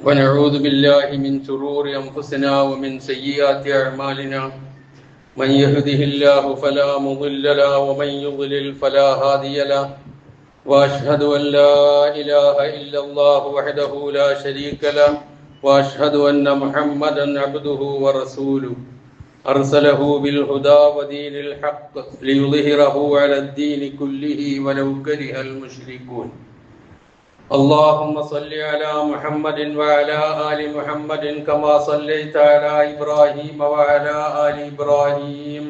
ونعوذ بالله من شرور أنفسنا ومن سيئات أعمالنا من يهده الله فلا مضل له ومن يضلل فلا هادي له وأشهد أن لا إله إلا الله وحده لا شريك له وأشهد أن محمدا عبده ورسوله أرسله بالهدى ودين الحق ليظهره على الدين كله ولو كره المشركون اللهم صل على محمد وعلى آل محمد كما صليت على إبراهيم وعلى آل إبراهيم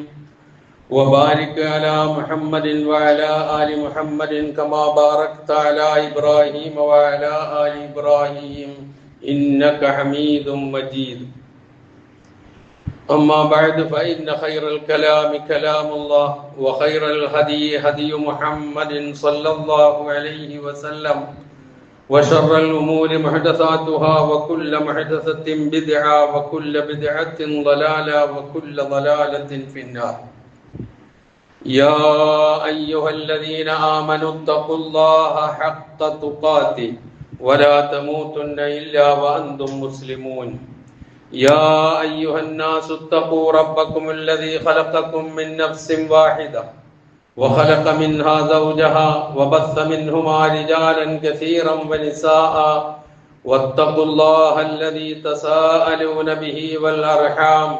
وبارك على محمد وعلى آل محمد كما باركت على إبراهيم وعلى آل إبراهيم إنك حميد مجيد أما بعد فإن خير الكلام كلام الله وخير الهدي هدي محمد صلى الله عليه وسلم وشر الأمور محدثاتها وكل محدثة بدعة وكل بدعة ضلالة وكل ضلالة في النار يا أيها الذين آمنوا اتقوا الله حق تقاته ولا تموتن إلا وأنتم مسلمون يا أيها الناس اتقوا ربكم الذي خلقكم من نفس واحدة وخلق منها زوجها وبث منهما رجالا كثيرا ونساء واتقوا الله الذي تساءلون به والأرحام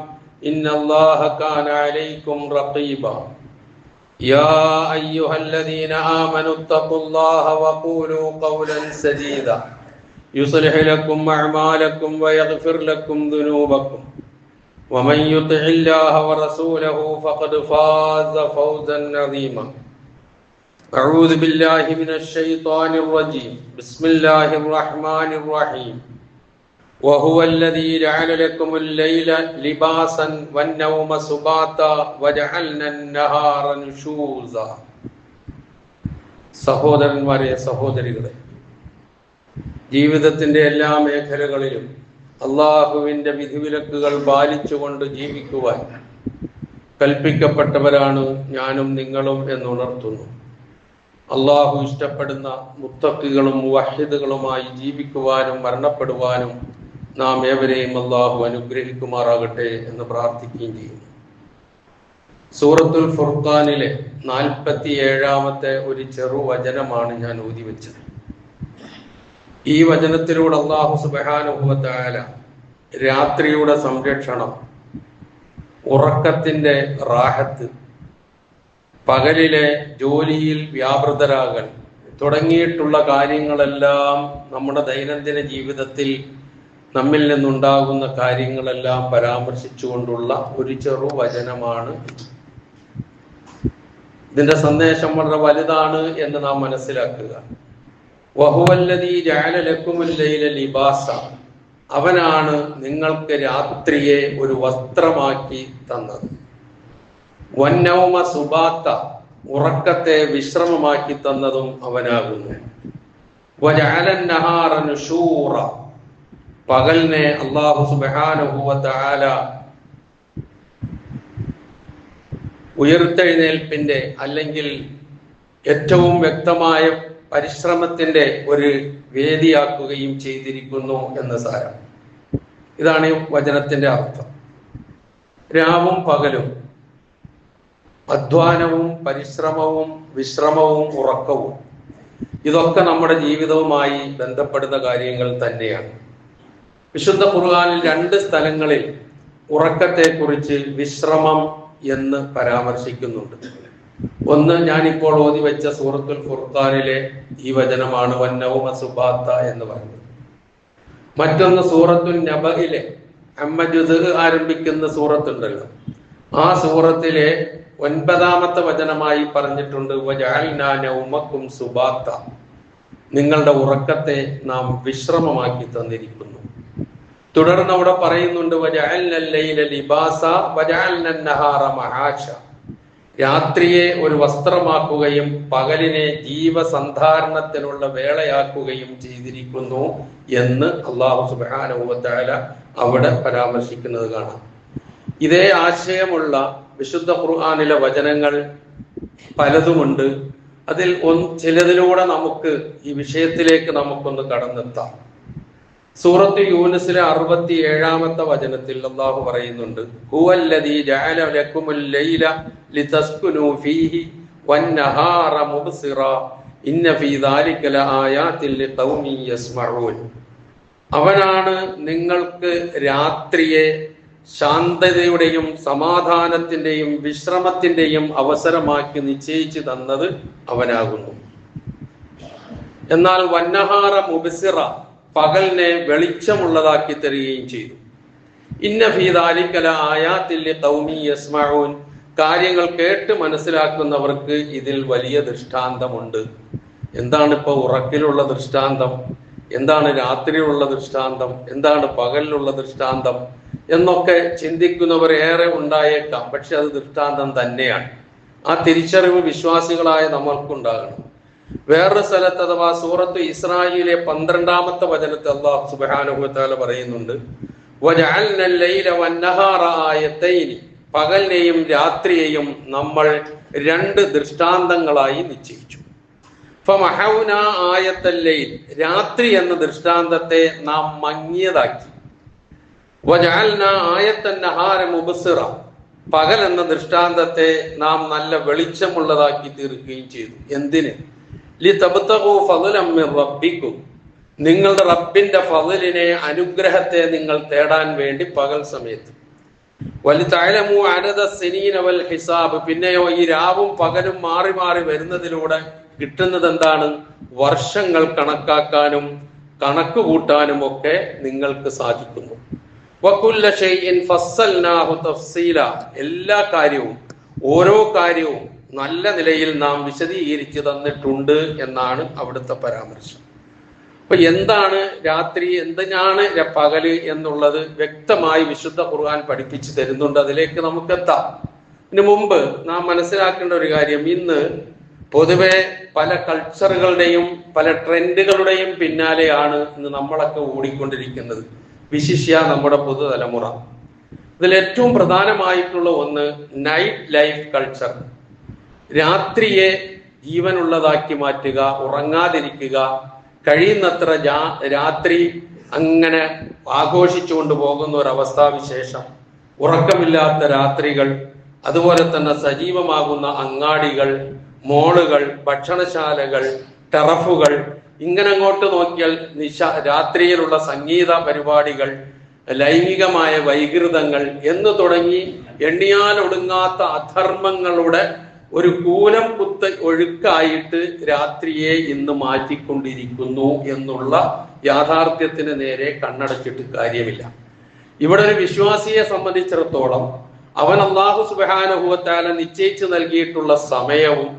إن الله كان عليكم رقيبا يا أيها الذين آمنوا اتقوا الله وقولوا قولا سديدا يصلح لكم أعمالكم ويغفر لكم ذنوبكم ومن يطع الله ورسوله فقد فاز فوزا عظيما أعوذ بالله من الشيطان الرجيم بسم الله الرحمن الرحيم وهو الذي جعل لكم الليل لباسا والنوم سباتا وجعلنا النهار نشوزا സഹോദരന്മാരെ സഹോദരികളെ, ജീവിതത്തിന്റെ എല്ലാ മേഖലകളിലും അള്ളാഹുവിന്റെ വിധിവിലക്കുകൾ പാലിച്ചുകൊണ്ട് ജീവിക്കുവാൻ കൽപ്പിക്കപ്പെട്ടവരാണ് ഞാനും നിങ്ങളും എന്നുണർത്തുന്നു. അള്ളാഹു ഇഷ്ടപ്പെടുന്ന മുത്തഖികളും മുവഹിദുകളുമായി ജീവിക്കുവാനും മരണപ്പെടുവാനും നാം ഏവരെയും അള്ളാഹു അനുഗ്രഹിക്കുമാറാകട്ടെ എന്ന് പ്രാർത്ഥിക്കുകയും ചെയ്യുന്നു. സൂറത്തുൽ ഫുർഖാനിലെ 47-ാമത്തെ ഒരു ചെറുവചനമാണ് ഞാൻ ഓതിവെച്ചത്. ഈ വചനത്തിലൂടെ അല്ലാഹു സുബ്ഹാനഹു വ തആല രാത്രിയുടെ സംരക്ഷണം, ഉറക്കത്തിന്റെ റാഹത്ത്, പകലിലെ ജോലിയിൽ വ്യാപൃതരാകൽ തുടങ്ങിയിട്ടുള്ള കാര്യങ്ങളെല്ലാം നമ്മുടെ ദൈനംദിന ജീവിതത്തിൽ നമ്മിൽ നിന്നുണ്ടാകുന്ന കാര്യങ്ങളെല്ലാം പരാമർശിച്ചുകൊണ്ടുള്ള ഒരു ചെറുവചനമാണ്. ഇതിന്റെ സന്ദേശം വളരെ വലുതാണ് എന്ന് നാം മനസ്സിലാക്കുക. വഹുവല്ലദീ ജഅല ലക്കുമുൽ ലൈല ലിബാസ, അവനാണ് നിങ്ങൾക്ക് രാത്രിയെ ഒരു വസ്ത്രമാക്കി തന്നത്. വന്നൗമ സുബാത്ത, ഉറക്കത്തെ വിശ്രമമാക്കി തന്നതും അവനാകുന്നു. വജഅലൻ നഹാറ നുശൂറ, പകലിനെ അല്ലാഹു സുബ്ഹാനഹു വ തആല ഉയർത്തെഴുന്നേൽപ്പിന്റെ അല്ലെങ്കിൽ ഏറ്റവും വ്യക്തമായ പരിശ്രമത്തിന്റെ ഒരു വേദിയാക്കുകയും ചെയ്തിരിക്കുന്നു എന്ന സാരം. ഇതാണ് ഈ വചനത്തിന്റെ അർത്ഥം. രാവും പകലും, അധ്വാനവും പരിശ്രമവും വിശ്രമവും ഉറക്കവും, ഇതൊക്കെ നമ്മുടെ ജീവിതവുമായി ബന്ധപ്പെടുന്ന കാര്യങ്ങൾ തന്നെയാണ്. വിശുദ്ധ ഖുർആനിൽ 2 സ്ഥലങ്ങളിൽ ഉറക്കത്തെക്കുറിച്ച് വിശ്രമം എന്ന് പരാമർശിക്കുന്നുണ്ട്. ഒന്ന് ഞാനിപ്പോൾ ഓതി വെച്ച സൂറത്തുൽ ഫുർഖാനിലെ ഈ വചനമാണ്, വന്നൗമ സുബാത്ത എന്ന് പറയുന്നത്. മറ്റൊന്ന് സൂറത്തുൽ നബഇലെ അമ്മജുദ് ആരംഭിക്കുന്ന സൂറത്തുണ്ടല്ലോ, ആ സൂറത്തിലെ 9-ാമത്തെ വചനമായി പറഞ്ഞിട്ടുണ്ട്, വജഅൽനാ നൗമക്കും സുബാത്ത, നിങ്ങളുടെ ഉറക്കത്തെ നാം വിശ്രമമാക്കി തന്നിരിക്കുന്നു. തുടർന്ന് അവിടെ പറയുന്നുണ്ട്, വജഅൽനൽ ലൈല ലിബാസ വജഅൽനൻ നഹാറ മആശ, രാത്രിയെ ഒരു വസ്ത്രമാക്കുകയും പകലിനെ ജീവസന്ധാരണത്തിനുള്ള വേളയാക്കുകയും ചെയ്തിരിക്കുന്നു എന്ന് അല്ലാഹു സുബ്ഹാനഹു വ തആല അവിടെ പരാമർശിക്കുന്നത് കാണാം. ഇതേ ആശയമുള്ള വിശുദ്ധ ഖുർആനിലെ വചനങ്ങൾ പലതുമുണ്ട്. അതിൽ ചിലതിലൂടെ നമുക്ക് ഈ വിഷയത്തിലേക്ക് നമുക്കൊന്ന് കടന്നെത്താം. സൂറത്ത് യൂനുസിലെ 67-ാമത്തെ വചനത്തിൽ അല്ലാഹു പറയുന്നുണ്ട്, ഹുവല്ലദീ ജഅല ലക്കുമുൽ ലൈല ലിതസ്കുനൂ ഫീഹി വന്നഹാറ മുബ്സിറാ ഇന്ന ഫീ ദാലിക ലആയാതിൻ ലിഖൗമി യസ്മഊൻ. അവനാണ് നിങ്ങൾക്ക് രാത്രിയെ ശാന്തതയുടെയും സമാധാനത്തിന്റെയും വിശ്രമത്തിന്റെയും അവസരമാക്കി നിശ്ചയിച്ചു തന്നത് അവനാകുന്നു. എന്നാൽ വന്നഹാറ മുബ്സിറ, പകലിനെ വെളിച്ചമുള്ളതാക്കി തരികയും ചെയ്തു. ഇന്ന ഫീ ദാലിക ലആയാതിൻ ലിഖൗമി യസ്മഊൻ, കാര്യങ്ങൾ കേട്ട് മനസ്സിലാക്കുന്നവർക്ക് ഇതിൽ വലിയ ദൃഷ്ടാന്തമുണ്ട്. എന്താണ് ഇപ്പൊ ഉറക്കിലുള്ള ദൃഷ്ടാന്തം, എന്താണ് രാത്രിയിലുള്ള ദൃഷ്ടാന്തം, എന്താണ് പകലിലുള്ള ദൃഷ്ടാന്തം എന്നൊക്കെ ചിന്തിക്കുന്നവർ ഏറെ ഉണ്ടായേക്കാം. പക്ഷെ അത് ദൃഷ്ടാന്തം തന്നെയാണ്. ആ തിരിച്ചറിവ് വിശ്വാസികളായ നമ്മൾക്കുണ്ടാകണം. വേറൊരു സ്ഥലത്ത് അഥവാ സൂറത്ത് ഇസ്രായിലെ 12-ാമത്തെ വചനത്തിൽ അല്ലാഹു സുബ്ഹാനഹു വ തആല പറയുന്നുണ്ട്, വജഅൽനൽ ലൈല വന്നഹാറ ആയതൈനി, പകലിനെയും രാത്രിയെയും നമ്മൾ രണ്ട് ദൃഷ്ടാന്തങ്ങളായി നിശ്ചയിച്ചു. ഫമഹൗന ആയത്തൽ ലൈൽ, രാത്രി എന്ന ദൃഷ്ടാന്തത്തെ നാം മങ്ങിയതാക്കി. വജഅൽന ആയത്തൻ നഹാര മുബ്സിറ, പകൽ എന്ന ദൃഷ്ടാന്തത്തെ നാം നല്ല വെളിച്ചമുള്ളതാക്കി തീർക്കുകയും ചെയ്തു. എന്തിന്? ലിതബ്തഗൂ ഫളലൻ മിൻ റബ്ബിക്കും, നിങ്ങളുടെ റബ്ബിന്റെ ഫളലിനെ, അനുഗ്രഹത്തെ നിങ്ങൾ തേടാൻ വേണ്ടി പകൽ സമയത്ത്. വലിതഅലമു അദദ സിനീന വൽ ഹിസാബ്, പിന്നെയോ ഈ രാവും പകലും മാറി മാറി വരുന്നതിലൂടെ കിട്ടുന്നത് എന്താണ്? വർഷങ്ങൾ കണക്കാക്കാനും കണക്ക് കൂട്ടാനും ഒക്കെ നിങ്ങൾക്ക് സാധിക്കുന്നു. വകുല്ല ഷൈഇൻ ഫസ്സൽനാഹു തഫ്സീല, എല്ലാ കാര്യവും ഓരോ കാര്യവും നല്ല നിലയിൽ നാം വിശദീകരിച്ചു തന്നിട്ടുണ്ട് എന്നാണ് അവിടുത്തെ പരാമർശം. അപ്പൊ എന്താണ് രാത്രി, എന്തിനാണ് പകല് എന്നുള്ളത് വ്യക്തമായി വിശുദ്ധ ഖുർആൻ പഠിപ്പിച്ചു തരുന്നുണ്ട്. അതിലേക്ക് നമുക്ക് എത്താം. ഇതിനു മുമ്പ് നാം മനസ്സിലാക്കേണ്ട ഒരു കാര്യം, ഇന്ന് പൊതുവെ പല കൾച്ചറുകളുടെയും പല ട്രെൻഡുകളുടെയും പിന്നാലെയാണ് ഇന്ന് നമ്മളൊക്കെ ഓടിക്കൊണ്ടിരിക്കുന്നത്, വിശിഷ്യ നമ്മുടെ പുതുതലമുറ. ഇതിൽ ഏറ്റവും പ്രധാനമായിട്ടുള്ള ഒന്ന് നൈറ്റ് ലൈഫ് കൾച്ചർ. രാത്രിയെ ജീവനുള്ളതാക്കി മാറ്റുക, ഉറങ്ങാതിരിക്കുക, കഴിയുന്നത്ര രാത്രി അങ്ങനെ ആഘോഷിച്ചുകൊണ്ട് പോകുന്ന ഒരവസ്ഥാവിശേഷം, ഉറക്കമില്ലാത്ത രാത്രികൾ, അതുപോലെ തന്നെ സജീവമാകുന്ന അങ്ങാടികൾ, മോളുകൾ, ഭക്ഷണശാലകൾ, ടെറഫുകൾ, ഇങ്ങനെ അങ്ങോട്ട് നോക്കിയാൽ രാത്രിയിലുള്ള സംഗീത പരിപാടികൾ, ലൈംഗികമായ വൈകൃതങ്ങൾ എന്ന് തുടങ്ങി എണ്ണിയാൽ ഒടുങ്ങാത്ത അധർമ്മങ്ങളുടെ ഒരു കൂലം കുത്ത് ഒഴുക്കായിട്ട് രാത്രിയെ ഇന്ന് മാറ്റിക്കൊണ്ടിരിക്കുന്നു എന്നുള്ള യാഥാർത്ഥ്യത്തിന് നേരെ കണ്ണടച്ചിട്ട് കാര്യമില്ല. ഇവിടെ ഒരു വിശ്വാസിയെ സംബന്ധിച്ചിടത്തോളം അവൻ അല്ലാഹു സുബ്ഹാനഹു വ തആല നിശ്ചയിച്ചു നൽകിയിട്ടുള്ള സമയവും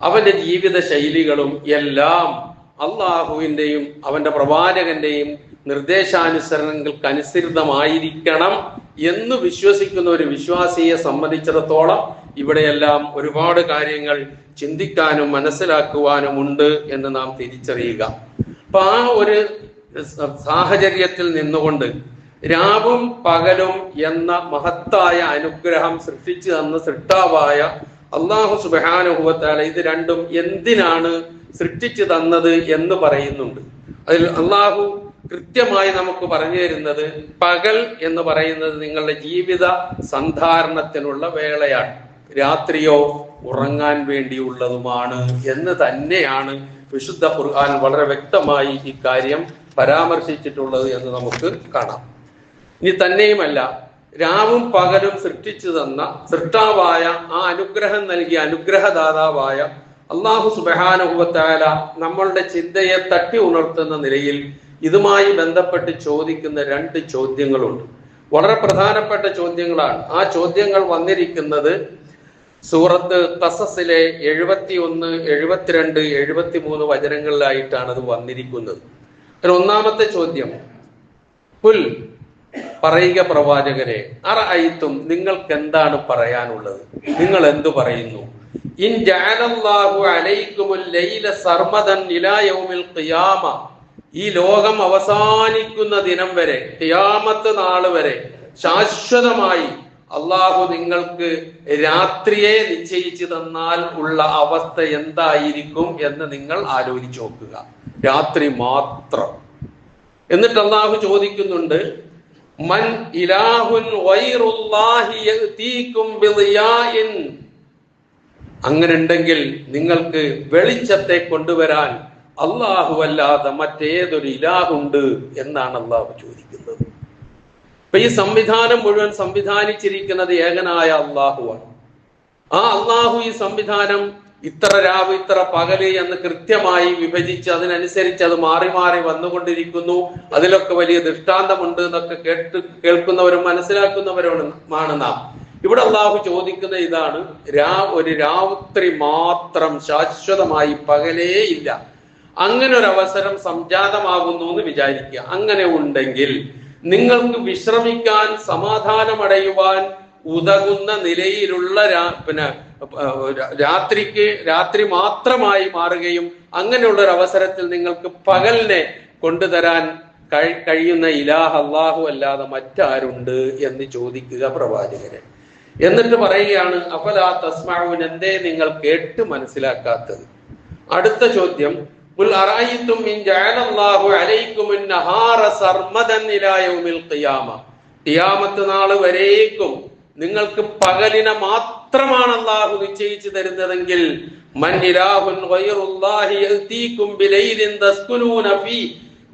അവന്റെ ജീവിത ശൈലികളും എല്ലാം അള്ളാഹുവിന്റെയും അവന്റെ പ്രവാചകന്റെയും നിർദ്ദേശാനുസരണങ്ങൾക്ക് അനുസൃതമായിരിക്കണം എന്ന് വിശ്വസിക്കുന്ന ഒരു വിശ്വാസിയെ സംബന്ധിച്ചിടത്തോളം ഇവിടെയെല്ലാം ഒരുപാട് കാര്യങ്ങൾ ചിന്തിക്കാനും മനസ്സിലാക്കുവാനും ഉണ്ട് എന്ന് നാം തിരിച്ചറിയുക. അപ്പൊ ആ ഒരു സാഹചര്യത്തിൽ നിന്നുകൊണ്ട് രാവും പകലും എന്ന മഹത്തായ അനുഗ്രഹം സൃഷ്ടിച്ചു തന്ന സൃഷ്ടാവായ അല്ലാഹു സുബ്ഹാനഹു വ തആല ഇത് രണ്ടും എന്തിനാണ് സൃഷ്ടിച്ചു തന്നത് എന്ന് പറയുന്നുണ്ട്. അതിൽ അല്ലാഹു കൃത്യമായി നമുക്ക് പറഞ്ഞു തരുന്നത്, പകൽ എന്ന് പറയുന്നത് നിങ്ങളുടെ ജീവിത സന്ധാരണത്തിനുള്ള വേളയാണ്, രാത്രിയോ ഉറങ്ങാൻ വേണ്ടിയുള്ളതുമാണ് എന്ന് തന്നെയാണ് വിശുദ്ധ ഖുർആൻ വളരെ വ്യക്തമായി ഇക്കാര്യം പരാമർശിച്ചിട്ടുള്ളത് എന്ന് നമുക്ക് കാണാം. ഇനി തന്നെയുമല്ല, രാവും പകലും സൃഷ്ടിച്ചു തന്ന സൃഷ്ടാവായ ആ അനുഗ്രഹം നൽകിയ അനുഗ്രഹദാതാവായ അല്ലാഹു സുബ്ഹാനഹു വ തആല നമ്മളുടെ ചിന്തയെ തട്ടി ഉണർത്തുന്ന നിലയിൽ ഇതുമായി ബന്ധപ്പെട്ട് ചോദിക്കുന്ന രണ്ട് ചോദ്യങ്ങളുണ്ട്. വളരെ പ്രധാനപ്പെട്ട ചോദ്യങ്ങളാണ്. ആ ചോദ്യങ്ങൾ വന്നിരിക്കുന്നത് സൂറത്ത് ഖസസിലെ 71, 72, 73 വചനങ്ങളിലായിട്ടാണ് അത് വന്നിരിക്കുന്നത്. ഒന്നാമത്തെ ചോദ്യം, പുൽ, പറയുക പ്രവാചകരെ, അറഅയ്തും, നിങ്ങൾക്ക് എന്താണ് പറയാനുള്ളത്, നിങ്ങൾ എന്തു പറയുന്നു? ഇൻ ജഅലല്ലാഹു അലൈക്കുമുൽ ലൈല സർമദൻ ഇലാ യൗമിൽ ഖിയാമ, ഈ ലോകം അവസാനിക്കുന്ന ദിനം വരെ, ഖിയാമത്ത് നാൾ വരെ ശാശ്വതമായി അള്ളാഹു നിങ്ങൾക്ക് രാത്രിയെ നിശ്ചയിച്ചു തന്നാൽ ഉള്ള അവസ്ഥ എന്തായിരിക്കും എന്ന് നിങ്ങൾ ആലോചിച്ച് നോക്കുക. രാത്രി മാത്രം എന്നിട്ട് അള്ളാഹു ചോദിക്കുന്നുണ്ട്, മൻ ഇലാഹുൻ ഗൈറുല്ലാഹി യഅതീകും ബിളിയാഇൻ, അങ്ങനെ ഉണ്ടെങ്കിൽ നിങ്ങൾക്ക് വെളിച്ചത്തെ കൊണ്ടുവരാൻ അള്ളാഹു അല്ലാതെ മറ്റേതൊരു ഇലാഹുണ്ട് എന്നാണ് അള്ളാഹു ചോദിക്കുന്നത്. അപ്പൊ ഈ സംവിധാനം മുഴുവൻ സംവിധാനിച്ചിരിക്കുന്നത് ഏകനായ അള്ളാഹുവാണ്. ആ അള്ളാഹു ഈ സംവിധാനം ഇത്ര രാവ് ഇത്ര പകല് എന്ന് കൃത്യമായി വിഭജിച്ച് അതിനനുസരിച്ച് അത് മാറി മാറി വന്നുകൊണ്ടിരിക്കുന്നു. അതിലൊക്കെ വലിയ ദൃഷ്ടാന്തമുണ്ട് എന്നൊക്കെ കേൾക്കുന്നവരും മനസ്സിലാക്കുന്നവരുമാണ് നാം. ഇവിടെ അള്ളാഹു ചോദിക്കുന്ന ഇതാണ്, ഒരു രാത്രി മാത്രം ശാശ്വതമായി പകലേ ഇല്ല, അങ്ങനെ ഒരു അവസരം സംജാതമാകുന്നു എന്ന് വിചാരിക്കുക. അങ്ങനെ ഉണ്ടെങ്കിൽ നിങ്ങൾക്ക് വിശ്രമിക്കാൻ, സമാധാനമടയുവാൻ ഉതകുന്ന നിലയിലുള്ള രാത്രി മാത്രമായി മാറുകയും അങ്ങനെയുള്ള ഒരു അവസരത്തിൽ നിങ്ങൾക്ക് പകലിനെ കൊണ്ടുതരാൻ കഴിയുന്ന ഇലാഹ് അല്ലാഹു അല്ലാതെ മറ്റാരുണ്ട് എന്ന് ചോദിക്കുക പ്രവാചകരെ. എന്നിട്ട് പറയുകയാണ്, അഫലാ തസ്മഊൻ, എന്തേ നിങ്ങൾ കേട്ട് മനസ്സിലാക്കാത്തത്? അടുത്ത ചോദ്യം, ഖുൽ അറഅയ്തും ഇൻ ജഅലല്ലാഹു അലൈക്കുമുൻ നഹാറ സർമദൻ ഇലാ യൗമിൽ ഖിയാമ, ഖിയാമത്ത് നാൾ വരേക്കും നിങ്ങൾക്ക് പകലിനെ മാത്രമാണ് അല്ലാഹു നിശ്ചയിച്ചു തരുന്നതെങ്കിൽ, മൻ ഇലാഹുൻ ഗൈറുല്ലാഹി യഅതീകും ബിലൈലിൻ തസ്കുനൂന ഫീ,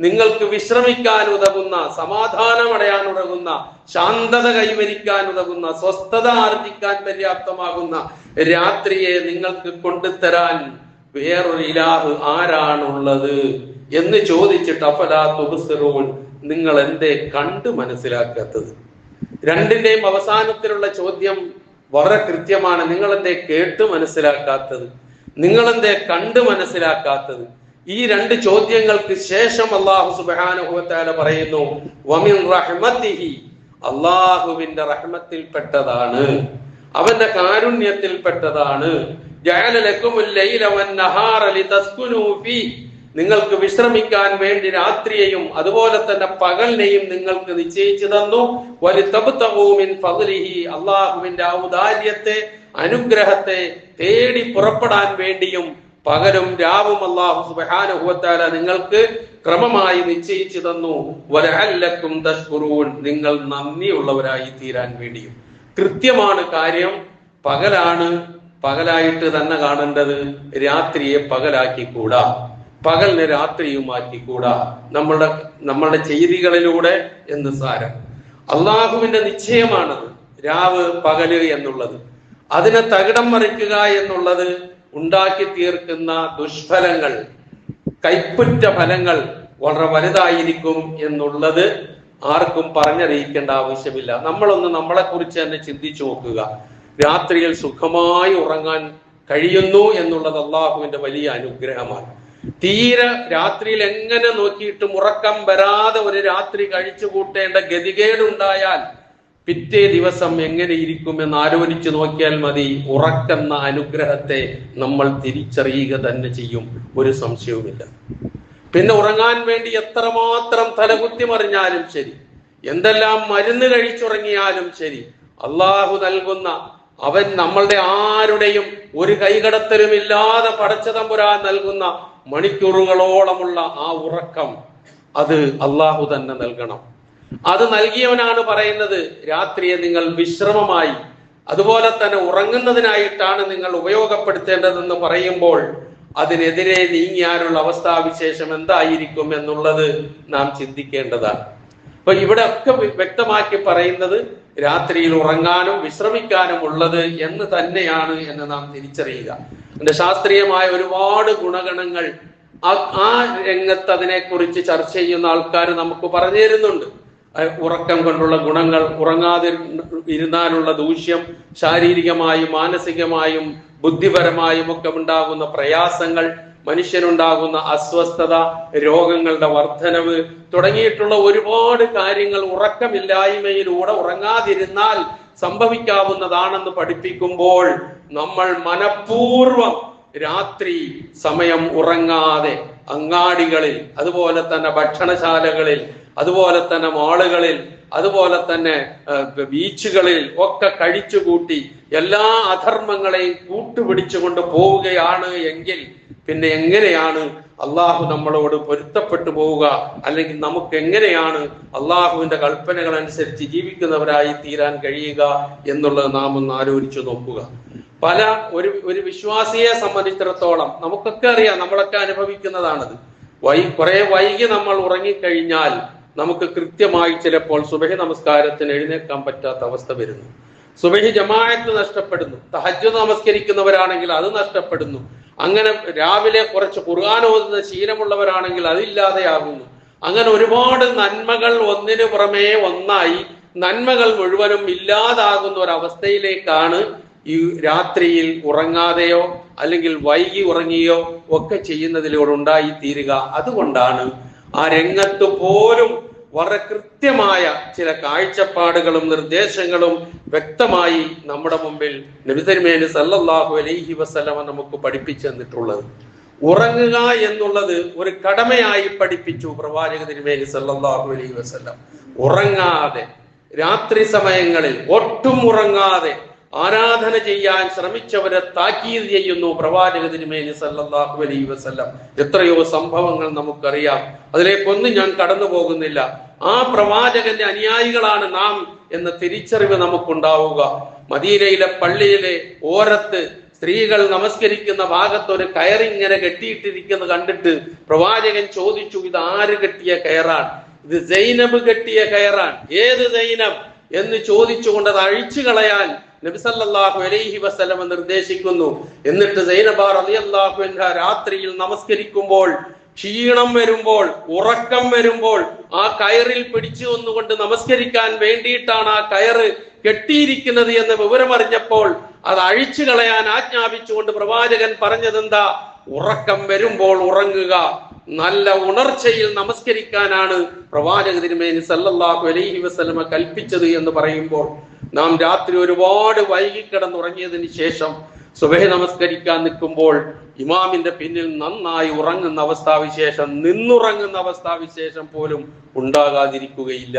നിങ്ങൾക്ക് വിശ്രമിക്കാൻ ഉതകുന്ന, സമാധാനമടയാൻ ഉതകുന്ന, ശാന്തത കൈവരിക്കാൻ ഉതകുന്ന, സ്വസ്ഥത ആർജിക്കാൻ പര്യാപ്തമാകുന്ന രാത്രിയെ നിങ്ങൾക്ക് കൊണ്ടുതരാൻ വേറൊരു ഇലാഹ് ആരാണുള്ളത് എന്ന് ചോദിച്ചിട്ട് അഫലാ തുബ്സിറൂൻ, നിങ്ങൾ എന്തേ കണ്ടു മനസ്സിലാക്കാത്തത്? രണ്ടിന്റെയും അവസാനത്തിലുള്ള ചോദ്യം വളരെ കൃത്യമാണ്. നിങ്ങൾ എന്തേ കേട്ട് മനസ്സിലാക്കാത്തത്? നിങ്ങൾ എന്തേ കണ്ടു മനസ്സിലാക്കാത്തത്? ഈ രണ്ട് ചോദ്യങ്ങൾക്ക് ശേഷം അല്ലാഹു സുബ്ഹാനഹു വ തആല പറയുന്നു, വമിൻ റഹ്മതിഹി, അല്ലാഹുവിന്റെ റഹ്മത്തിൽപ്പെട്ടതാണ്, അവന്റെ കാരുണ്യത്തിൽപ്പെട്ടതാണ്, ജഅല ലക്കുമുൽ ലൈല വൻ നഹാറ ലിതസ്കുനൂ ഫീ, നിങ്ങൾക്ക് വിശ്രമിക്കാൻ വേണ്ടി രാത്രിയെയും അതുപോലെ തന്നെ പകലിനെയും നിങ്ങൾക്ക് നിശ്ചയിച്ചു തന്നു. വലിതബ്തഗൂ മിൻ ഫദ്ലിഹി, അല്ലാഹുവിന്റെ ഔദാര്യത്തെ, അനുഗ്രഹത്തെ തേടി പുറപ്പെടാൻ വേണ്ടിയും പകലും രാവും അല്ലാഹു സുബ്ഹാനഹു വ തആല നിങ്ങൾക്ക് ക്രമമായി നിശ്ചയിച്ചു തന്നു. വലഅല്ലക്കും തശ്കുറൂൻ, നിങ്ങൾ നന്ദിയുള്ളവരായി തീരാൻ വേണ്ടിയും. കൃത്യമാണ് കാര്യം. പകലായിട്ട് തന്നെ കാണേണ്ടത്, രാത്രിയെ പകലാക്കിക്കൂടാ, പകലിനെ രാത്രിയുമാക്കിക്കൂടാ. നമ്മളുടെ ചെയ്തികളിലൂടെ എന്ന് സാരം. അള്ളാഹുവിന്റെ നിശ്ചയമാണത്, രാവ് പകല് എന്നുള്ളത്. അതിനെ തകിടം മറിക്കുക എന്നുള്ളത് ഉണ്ടാക്കി തീർക്കുന്ന ദുഷ്ഫലങ്ങൾ, കൈപ്പുറ്റ ഫലങ്ങൾ വളരെ വലുതായിരിക്കും എന്നുള്ളത് ആർക്കും പറഞ്ഞറിയിക്കേണ്ട ആവശ്യമില്ല. നമ്മളൊന്ന് നമ്മളെ കുറിച്ച് തന്നെ ചിന്തിച്ചു നോക്കുക. രാത്രിയിൽ സുഖമായി ഉറങ്ങാൻ കഴിയുന്നു എന്നുള്ളത് അള്ളാഹുവിന്റെ വലിയ അനുഗ്രഹമാണ്. തീരെ രാത്രിയിൽ എങ്ങനെ നോക്കിയിട്ടും ഉറക്കം വരാതെ ഒരു രാത്രി കഴിച്ചു കൂട്ടേണ്ട ഗതികേടുണ്ടായാൽ പിറ്റേ ദിവസം എങ്ങനെ ഇരിക്കുമെന്ന് ആലോചിച്ച് നോക്കിയാൽ മതി. ഉറക്കുന്ന അനുഗ്രഹത്തെ നമ്മൾ തിരിച്ചറിയുക തന്നെ ചെയ്യും, ഒരു സംശയവുമില്ല. പിന്നെ ഉറങ്ങാൻ വേണ്ടി എത്രമാത്രം തലകുത്തി മറിഞ്ഞാലും ശരി, എന്തെല്ലാം മരുന്ന് കഴിച്ചുറങ്ങിയാലും ശരി, അള്ളാഹു നൽകുന്ന, അവൻ നമ്മളുടെ ആരുടെയും ഒരു കൈകടത്തലുമില്ലാതെ പടച്ചതമ്പുരാൻ നൽകുന്ന മണിക്കൂറുകളോളമുള്ള ആ ഉറക്കം, അത് അള്ളാഹു തന്നെ നൽകണം. അത് നൽകിയവനാണ് പറയുന്നത്, രാത്രിയെ നിങ്ങൾ വിശ്രമമായി അതുപോലെ തന്നെ ഉറങ്ങുന്നതിനായിട്ടാണ് നിങ്ങൾ ഉപയോഗപ്പെടുത്തേണ്ടതെന്ന് പറയുമ്പോൾ അതിനെതിരെ നീങ്ങിയാലുള്ള അവസ്ഥാവിശേഷം എന്തായിരിക്കും എന്നുള്ളത് നാം ചിന്തിക്കേണ്ടതാണ്. അപ്പൊ ഇവിടെ ഒക്കെ വ്യക്തമാക്കി പറയുന്നത് രാത്രിയിൽ ഉറങ്ങാനും വിശ്രമിക്കാനും ഉള്ളത് എന്ന് തന്നെയാണ് എന്ന് നാം തിരിച്ചറിയുക. അതിന്റെ ശാസ്ത്രീയമായ ഒരുപാട് ഗുണഗണങ്ങൾ ആ രംഗത്ത് അതിനെക്കുറിച്ച് ചർച്ച ചെയ്യുന്ന ആൾക്കാർ നമുക്ക് പറഞ്ഞു തരുന്നുണ്ട്. ഉറക്കം കൊണ്ടുള്ള ഗുണങ്ങൾ, ഉറങ്ങാതെ ഇരുന്നാലുള്ള ദൂഷ്യം, ശാരീരികമായും മാനസികമായും ബുദ്ധിപരമായും ഒക്കെ ഉണ്ടാകുന്ന പ്രയാസങ്ങൾ, മനുഷ്യനുണ്ടാകുന്ന അസ്വസ്ഥത, രോഗങ്ങളുടെ വർധനവ് തുടങ്ങിയിട്ടുള്ള ഒരുപാട് കാര്യങ്ങൾ ഉറക്കമില്ലായ്മയിലൂടെ, ഉറങ്ങാതിരുന്നാൽ സംഭവിക്കാവുന്നതാണെന്ന് പഠിപ്പിക്കുമ്പോൾ നമ്മൾ മനഃപൂർവം രാത്രി സമയം ഉറങ്ങാതെ അങ്ങാടികളിൽ, അതുപോലെ തന്നെ ഭക്ഷണശാലകളിൽ, അതുപോലെ തന്നെ മാളുകളിൽ, അതുപോലെ തന്നെ ബീച്ചുകളിൽ ഒക്കെ കഴിച്ചുകൂട്ടി എല്ലാ അധർമ്മങ്ങളെയും കൂട്ടുപിടിച്ചുകൊണ്ട് പോവുകയാണ് എങ്കിൽ പിന്നെ എങ്ങനെയാണ് അള്ളാഹു നമ്മളോട് പൊരുത്തപ്പെട്ടു പോവുക, അല്ലെങ്കിൽ നമുക്ക് എങ്ങനെയാണ് അള്ളാഹുവിന്റെ കൽപ്പനകൾ അനുസരിച്ച് ജീവിക്കുന്നവരായി തീരാൻ കഴിയുക എന്നുള്ളത് നാം ഒന്ന് ആലോചിച്ചു നോക്കുക. ഒരു വിശ്വാസിയെ സംബന്ധിച്ചിടത്തോളം നമുക്കൊക്കെ അറിയാം, നമ്മളൊക്കെ അനുഭവിക്കുന്നതാണത്. കുറെ വൈകി നമ്മൾ ഉറങ്ങിക്കഴിഞ്ഞാൽ നമുക്ക് കൃത്യമായി ചിലപ്പോൾ സുബഹി നമസ്കാരത്തിന് എഴുന്നേൽക്കാൻ പറ്റാത്ത അവസ്ഥ വരുന്നു. സുബഹി ജമാഅത്ത് നഷ്ടപ്പെടുന്നു. തഹജ്ജുദ് നമസ്കരിക്കുന്നവരാണെങ്കിൽ അത് നഷ്ടപ്പെടുന്നു. അങ്ങനെ രാവിലെ കുറച്ച് ഖുർആൻ ഓതുന്ന ശീലമുള്ളവരാണെങ്കിൽ അതില്ലാതെയാകുന്നു. അങ്ങനെ ഒരുപാട് നന്മകൾ ഒന്നിനു പുറമേ ഒന്നായി നന്മകൾ മുഴുവനും ഇല്ലാതാകുന്ന ഒരവസ്ഥയിലേക്കാണ് ഈ രാത്രിയിൽ ഉറങ്ങാതെയോ അല്ലെങ്കിൽ വൈകി ഉറങ്ങിയോ ഒക്കെ ചെയ്യുന്നതിലൂടെ ഉണ്ടായി തീരുക. അതുകൊണ്ടാണ് ആ രംഗത്ത് പോലും വളരെ കൃത്യമായ ചില കാഴ്ചപ്പാടുകളും നിർദ്ദേശങ്ങളും വ്യക്തമായി നമ്മുടെ മുമ്പിൽ നബി തിരുമേനി സല്ലല്ലാഹു അലൈഹി വസല്ലമ നമുക്ക് പഠിപ്പിച്ചു തന്നിട്ടുള്ളത്. ഉറങ്ങുക എന്നുള്ളത് ഒരു കടമയായി പഠിപ്പിച്ചു പ്രവാചക തിരുമേനി സല്ലല്ലാഹു അലൈഹി വസല്ലം. ഉറങ്ങാതെ രാത്രി സമയങ്ങളിൽ ഒട്ടും ഉറങ്ങാതെ ആരാധന ചെയ്യാൻ ശ്രമിച്ചവരെ താക്കീത് ചെയ്യുന്നു പ്രവാചക തിരുമേനി സല്ലല്ലാഹു അലൈഹി വസല്ലം. എത്രയോ സംഭവങ്ങൾ നമുക്കറിയാം, അതിലേക്കൊന്നും ഞാൻ കടന്നു പോകുന്നില്ല. ആ പ്രവാചകന്റെ അനുയായികളാണ് നാം എന്ന തിരിച്ചറിവ് നമുക്കുണ്ടാവുക. മദീനയിലെ പള്ളിയിലെ ഓരത്ത് സ്ത്രീകൾ നമസ്കരിക്കുന്ന ഭാഗത്ത് ഒരു കയറിങ്ങനെ കെട്ടിയിട്ടിരിക്കുന്നത് കണ്ടിട്ട് പ്രവാചകൻ ചോദിച്ചു, ഇത് ആര് കെട്ടിയ കയറാണ്? ഇത് സൈനബ് കെട്ടിയ കയറാണ്. ഏത് സൈനബ് എന്ന് ചോദിച്ചുകൊണ്ട് അത് അഴിച്ചു കളയാൻ നബി സല്ലല്ലാഹു അലൈഹി വസല്ലം നിർദ്ദേശിക്കുന്നു. എന്നിട്ട് സൈനബ റളിയല്ലാഹു അൻഹ രാത്രിയിൽ നമസ്കരിക്കുമ്പോൾ ക്ഷീണം വരുമ്പോൾ, ഉറക്കം വരുമ്പോൾ ആ കയറിൽ പിടിച്ചു ഒന്നുകൊണ്ട് നമസ്കരിക്കാൻ വേണ്ടിയിട്ടാണ് ആ കയറ് കെട്ടിയിരിക്കുന്നത് എന്ന് വിവരമറിഞ്ഞപ്പോൾ അത് അഴിച്ചു കളയാൻ ആജ്ഞാപിച്ചുകൊണ്ട് പ്രവാചകൻ പറഞ്ഞതെന്താ? ഉറക്കം വരുമ്പോൾ ഉറങ്ങുക, നല്ല ഉണർച്ചയിൽ നമസ്കരിക്കാനാണ് പ്രവാചക തിരുമേനി സല്ലല്ലാഹു അലൈഹി വസല്ലമ കൽപ്പിച്ചത് എന്ന് പറയുമ്പോൾ, നാം രാത്രി ഒരുപാട് വൈകിക്കിടന്നുറങ്ങിയതിന് ശേഷം സുബഹി നമസ്കരിക്കാൻ നിൽക്കുമ്പോൾ ഇമാമിന്റെ പിന്നിൽ നന്നായി ഉറങ്ങുന്ന അവസ്ഥാവിശേഷം, നിന്നുറങ്ങുന്ന അവസ്ഥാവിശേഷം പോലും ഉണ്ടാകാതിരിക്കുകയില്ല.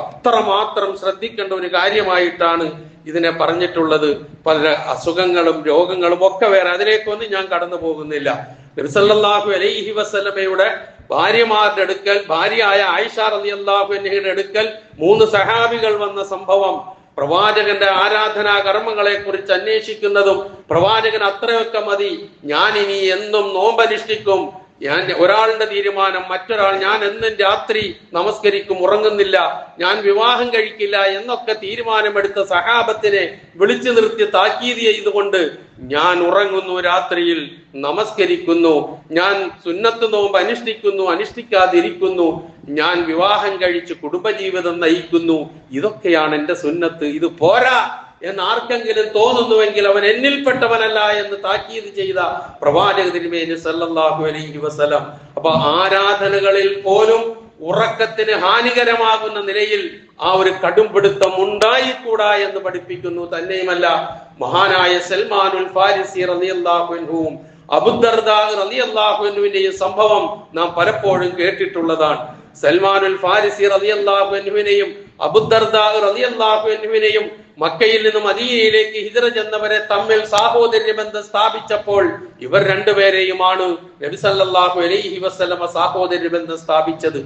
അത്രമാത്രം ശ്രദ്ധിക്കേണ്ട ഒരു കാര്യമായിട്ടാണ് ഇതിനെ പറഞ്ഞിട്ടുള്ളത്. പല അസുഖങ്ങളും രോഗങ്ങളും ഒക്കെ വേറെ, അതിലേക്കൊന്നും ഞാൻ കടന്നു പോകുന്നില്ല. നബി സല്ലല്ലാഹു അലൈഹി വസല്ലമയുടെ ഭാര്യമാരുടെ അടുക്കൽ, ഭാര്യയായ ആയിഷ റളിയല്ലാഹു അൻഹയുടെ അടുക്കൽ 3 സഹാബികൾ വന്ന സംഭവം, പ്രവാചകന്റെ ആരാധനാ കർമ്മങ്ങളെ കുറിച്ച് അന്വേഷിക്കുന്നതും, പ്രവാചകൻ അത്രയൊക്കെ മതി, ഞാൻ ഇനി എന്നും നോമ്പനുഷ്ഠിക്കും, ഞാൻ ഒരാളുടെ തീരുമാനം, മറ്റൊരാൾ ഞാൻ എന്നും രാത്രി നമസ്കരിക്കും, ഉറങ്ങുന്നില്ല, ഞാൻ വിവാഹം കഴിക്കില്ല എന്നൊക്കെ തീരുമാനമെടുത്ത സഹാബത്തിനെ വിളിച്ചു നിർത്തി താക്കീത് ചെയ്തുകൊണ്ട്, ഞാൻ ഉറങ്ങുന്നു, രാത്രിയിൽ നമസ്കരിക്കുന്നു, ഞാൻ സുന്നത്ത് നോമ്പ് അനുഷ്ഠിക്കുന്നു, അനുഷ്ഠിക്കാതിരിക്കുന്നു, ഞാൻ വിവാഹം കഴിച്ച് കുടുംബജീവിതം നയിക്കുന്നു, ഇതൊക്കെയാണ് എന്റെ സുന്നത്ത്, ഇത് പോരാ എന്ന് ആർക്കെങ്കിലും തോന്നുന്നുവെങ്കിൽ അവൻ എന്നിൽപ്പെട്ടവനല്ല എന്ന് താക്കീത് ചെയ്ത പ്രവാചക തിരുമേനി സല്ലല്ലാഹു അലൈഹി വസല്ലം. അപ്പൊ ആരാധനകളിൽ പോലും ഉറക്കത്തിന് ഹാനികരമാകുന്ന നിലയിൽ ആ ഒരു കടുംപിടുത്തം ഉണ്ടായിക്കൂടാ എന്ന് പഠിപ്പിക്കുന്നു. തന്നെയുമല്ല, മഹാനായ സൽമാനുൽ ഫാരിസി റളിയല്ലാഹു അൻഹുവും അബൂദർദാ റളിയല്ലാഹു അൻഹുവിന്റെയും സംഭവം നാം പലപ്പോഴും കേട്ടിട്ടുള്ളതാണ്. സൽമാനുൽ ഫാരിസി റളിയല്ലാഹു അൻഹുവിനെയും അബൂദർദാ റളിയല്ലാഹു അൻഹുവിനെയും മക്കയിൽ നിന്ന് മദീനയിലേക്ക് ഹിജ്റ ചെന്നവരെ തമ്മിൽ സാഹോദര്യ ബന്ധം സ്ഥാപിച്ചപ്പോൾ ഇവർ രണ്ടുപേരെയുമാണ് നബി സല്ലല്ലാഹു അലൈഹി വസല്ലമ സാഹോദര്യ ബന്ധം സ്ഥാപിച്ചത്.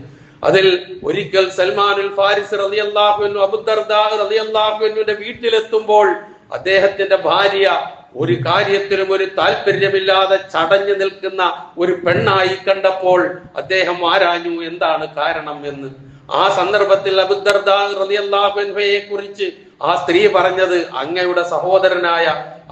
അതിൽ ഒരിക്കൽ സൽമാനുൽ ഫാരിസി റളിയല്ലാഹു അൻഹു അബൂദർദാ റളിയല്ലാഹു അൻഹുവിന്റെ വീട്ടിലെത്തുമ്പോൾ അദ്ദേഹത്തിന്റെ ഭാര്യ ഒരു കാര്യത്തിലും ഒരു താല്പര്യമില്ലാതെ ചടഞ്ഞു നിൽക്കുന്ന ഒരു പെണ്ണായി കണ്ടപ്പോൾ അദ്ദേഹം ആരാഞ്ഞു എന്താണ് കാരണം എന്ന്. ആ സന്ദർഭത്തിൽ അബൂദർദാ റളിയല്ലാഹു അൻഹയെ കുറിച്ച് ആ സ്ത്രീ പറഞ്ഞത്, അങ്ങയുടെ സഹോദരനായ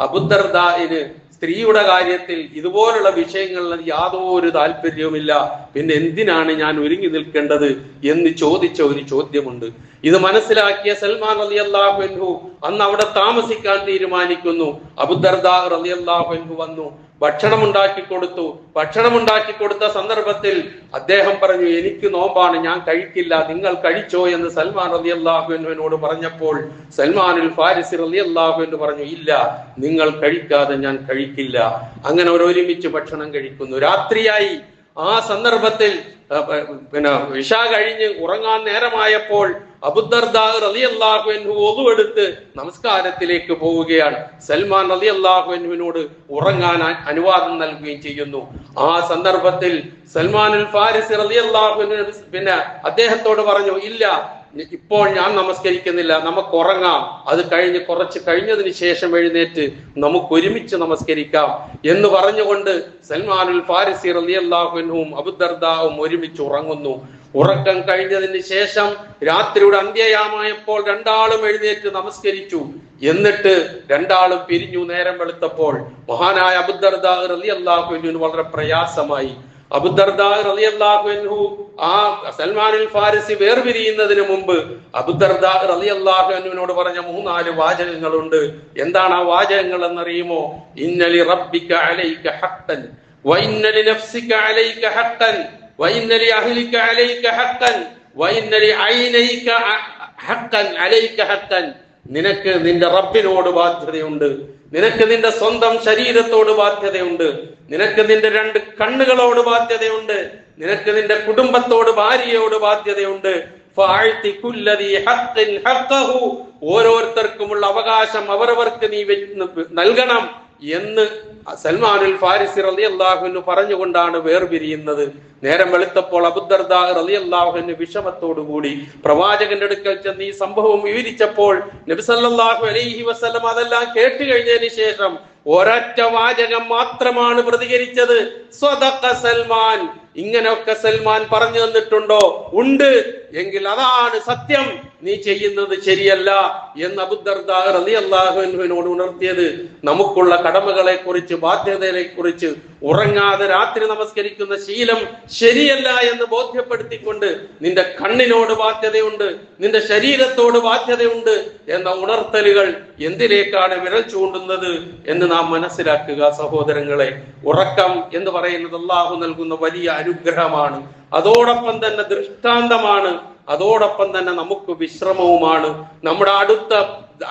അബൂദർദാഇന് സ്ത്രീയുടെ കാര്യത്തിൽ ഇതുപോലുള്ള വിഷയങ്ങളിൽ യാതൊരു താല്പര്യവുമില്ല, പിന്നെ എന്തിനാണ് ഞാൻ ഒരുങ്ങി നിൽക്കേണ്ടത് എന്ന് ചോദിച്ച ഒരു ചോദ്യമുണ്ട്. ഇത് മനസ്സിലാക്കിയ സൽമാൻ റളിയല്ലാഹു അൻഹു അന്ന് അവിടെ താമസിക്കാൻ തീരുമാനിക്കുന്നു. അബൂദർദാ റളിയല്ലാഹു അൻഹു വന്നു, ഭക്ഷണം ഉണ്ടാക്കി കൊടുത്ത സന്ദർഭത്തിൽ അദ്ദേഹം പറഞ്ഞു, എനിക്ക് നോമ്പാണ്, ഞാൻ കഴിക്കില്ല, നിങ്ങൾ കഴിച്ചോ എന്ന് സൽമാൻ റളിയല്ലാഹു അൻഹുവിനോട് പറഞ്ഞപ്പോൾ സൽമാനുൽ ഫാരിസി റളിയല്ലാഹു അൻഹു പറഞ്ഞു, ഇല്ല, നിങ്ങൾ കഴിക്കാതെ ഞാൻ കഴിക്കില്ല. അങ്ങനെ ഒരുമിച്ച് ഭക്ഷണം കഴിക്കുന്നു. രാത്രിയായി. ആ സന്ദർഭത്തിൽ ഇശാ കഴിഞ്ഞ് ഉറങ്ങാൻ നേരമായപ്പോൾ അബൂദർദാ റളിയല്ലാഹു അൻഹു ഒളുവെടുത്ത് നമസ്കാരത്തിലേക്ക് പോവുകയാണ്. സൽമാൻ റളിയല്ലാഹു അൻഹുവിനോട് ഉറങ്ങാൻ അനുവാദം നൽകുകയും ചെയ്യുന്നു. ആ സന്ദർഭത്തിൽ സൽമാനുൽ ഫാരിസി റളിയല്ലാഹു അൻഹു അദ്ദേഹത്തോട് പറഞ്ഞു, ഇല്ല, ഇപ്പോൾ ഞാൻ നമസ്കരിക്കുന്നില്ല, നമുക്ക് ഉറങ്ങാം, അത് കുറച്ച് കഴിഞ്ഞതിന് ശേഷം എഴുന്നേറ്റ് നമുക്ക് ഒരുമിച്ച് നമസ്കരിക്കാം എന്ന് പറഞ്ഞുകൊണ്ട് സൽമാനുൽ ഫാരിസി റളിയല്ലാഹു അൻഹുവും അബൂദർദാവും ഒരുമിച്ച് ഉറങ്ങുന്നു. ഉറക്കം കഴിഞ്ഞതിന് ശേഷം രാത്രിയുടെ അന്ത്യയാമയപ്പോൾ രണ്ടാളും എഴുന്നേറ്റ് നമസ്കരിച്ചു. എന്നിട്ട് രണ്ടാളും പിരിഞ്ഞു. നേരം വെളുത്തപ്പോൾ മഹാനായ അബൂദർദാ റളിയല്ലാഹു അൻഹുവിന് വളരെ പ്രയാസമായി. അബൂദർദാ റളിയല്ലാഹു അൻഹു ആ സൽമാനുൽ ഫാരിസി വേർപിരിയുന്നതിന് മുമ്പ് അബൂദർദാ റളിയല്ലാഹു അൻഹുവിനോട് പറഞ്ഞ 3-4 വാചകങ്ങളുണ്ട്. എന്താണ് ആ വാചകങ്ങൾ എന്നറിയുമോ? ഇന്നലി റബ്ബിക അലൈക ഹഖ്ഖൻ വഇന്നലി നഫ്സിക അലൈക ഹഖ്ഖൻ വഇന്നലി അഹ്ലിക അലൈക ഹഖ്ഖൻ വഇന്നലി ഐനൈക ഹഖ്ഖൻ അലൈക ഹഖ്ഖൻ. നിനക്ക് നിന്റെ റബ്ബിനോട് ബാധ്യതയുണ്ട്, നിനക്ക് നിന്റെ സ്വന്തം ശരീരത്തോട് ബാധ്യതയുണ്ട്, നിനക്ക് നിന്റെ 2 കണ്ണുകളോട് ബാധ്യതയുണ്ട്, നിനക്ക് നിന്റെ കുടുംബത്തോട്, ഭാര്യയോട് ബാധ്യതയുണ്ട്. ഓരോരുത്തർക്കുമുള്ള അവകാശം അവരവർക്ക് നീ നൽകണം എന്ന് സൽമാനുൽ ഫാരിസി റളിയല്ലാഹു അൻഹു പറഞ്ഞുകൊണ്ടാണ് വേർപിരിയുന്നത്. നേരം വെളുത്തപ്പോൾ അബൂദർദാ റളിയല്ലാഹു അൻഹു വിഷമത്തോടുകൂടി പ്രവാചകന്റെ അടുക്കൽ ചെന്ന് ഈ സംഭവം വിവരിച്ചപ്പോൾ നബി സല്ലല്ലാഹു അലൈഹി വസല്ലം അതെല്ലാം കേട്ട് കഴിഞ്ഞതിന് ശേഷം ഒരൊറ്റ വാചകം മാത്രമാണ് പ്രതികരിച്ചത്. സ്വദഖ സൽമാൻ. ഇങ്ങനെയൊക്കെ സൽമാൻ പറഞ്ഞു തന്നിട്ടുണ്ടോ? ഉണ്ട് എങ്കിൽ അതാണ് സത്യം, നീ ചെയ്യുന്നത് ശരിയല്ല എന്ന് അബൂദർദാ റളിയല്ലാഹു അൻഹുവിനോട് ഉണർത്തിയത് നമുക്കുള്ള കടമകളെ കുറിച്ച്, ബാധ്യതകളെ കുറിച്ച്, ഉറങ്ങാതെ രാത്രി നമസ്കരിക്കുന്ന ശീലം ശരിയല്ല എന്ന് ബോധ്യപ്പെടുത്തിക്കൊണ്ട് നിന്റെ കണ്ണിനോട് ബാധ്യതയുണ്ട്, നിന്റെ ശരീരത്തോട് ബാധ്യതയുണ്ട് എന്ന ഉണർത്തലുകൾ എന്തിലേക്കാണ് വിരൽ ചൂണ്ടുന്നത് എന്ന് നാം മനസ്സിലാക്കുക. സഹോദരങ്ങളെ, ഉറക്കം എന്ന് പറയുന്നത് അല്ലാഹു നൽകുന്ന വലിയ അനുഗ്രഹമാണ്, അതോടൊപ്പം തന്നെ ദൃഷ്ടാന്തമാണ്, അതോടൊപ്പം തന്നെ നമുക്ക് വിശ്രമവുമാണ്. നമ്മുടെ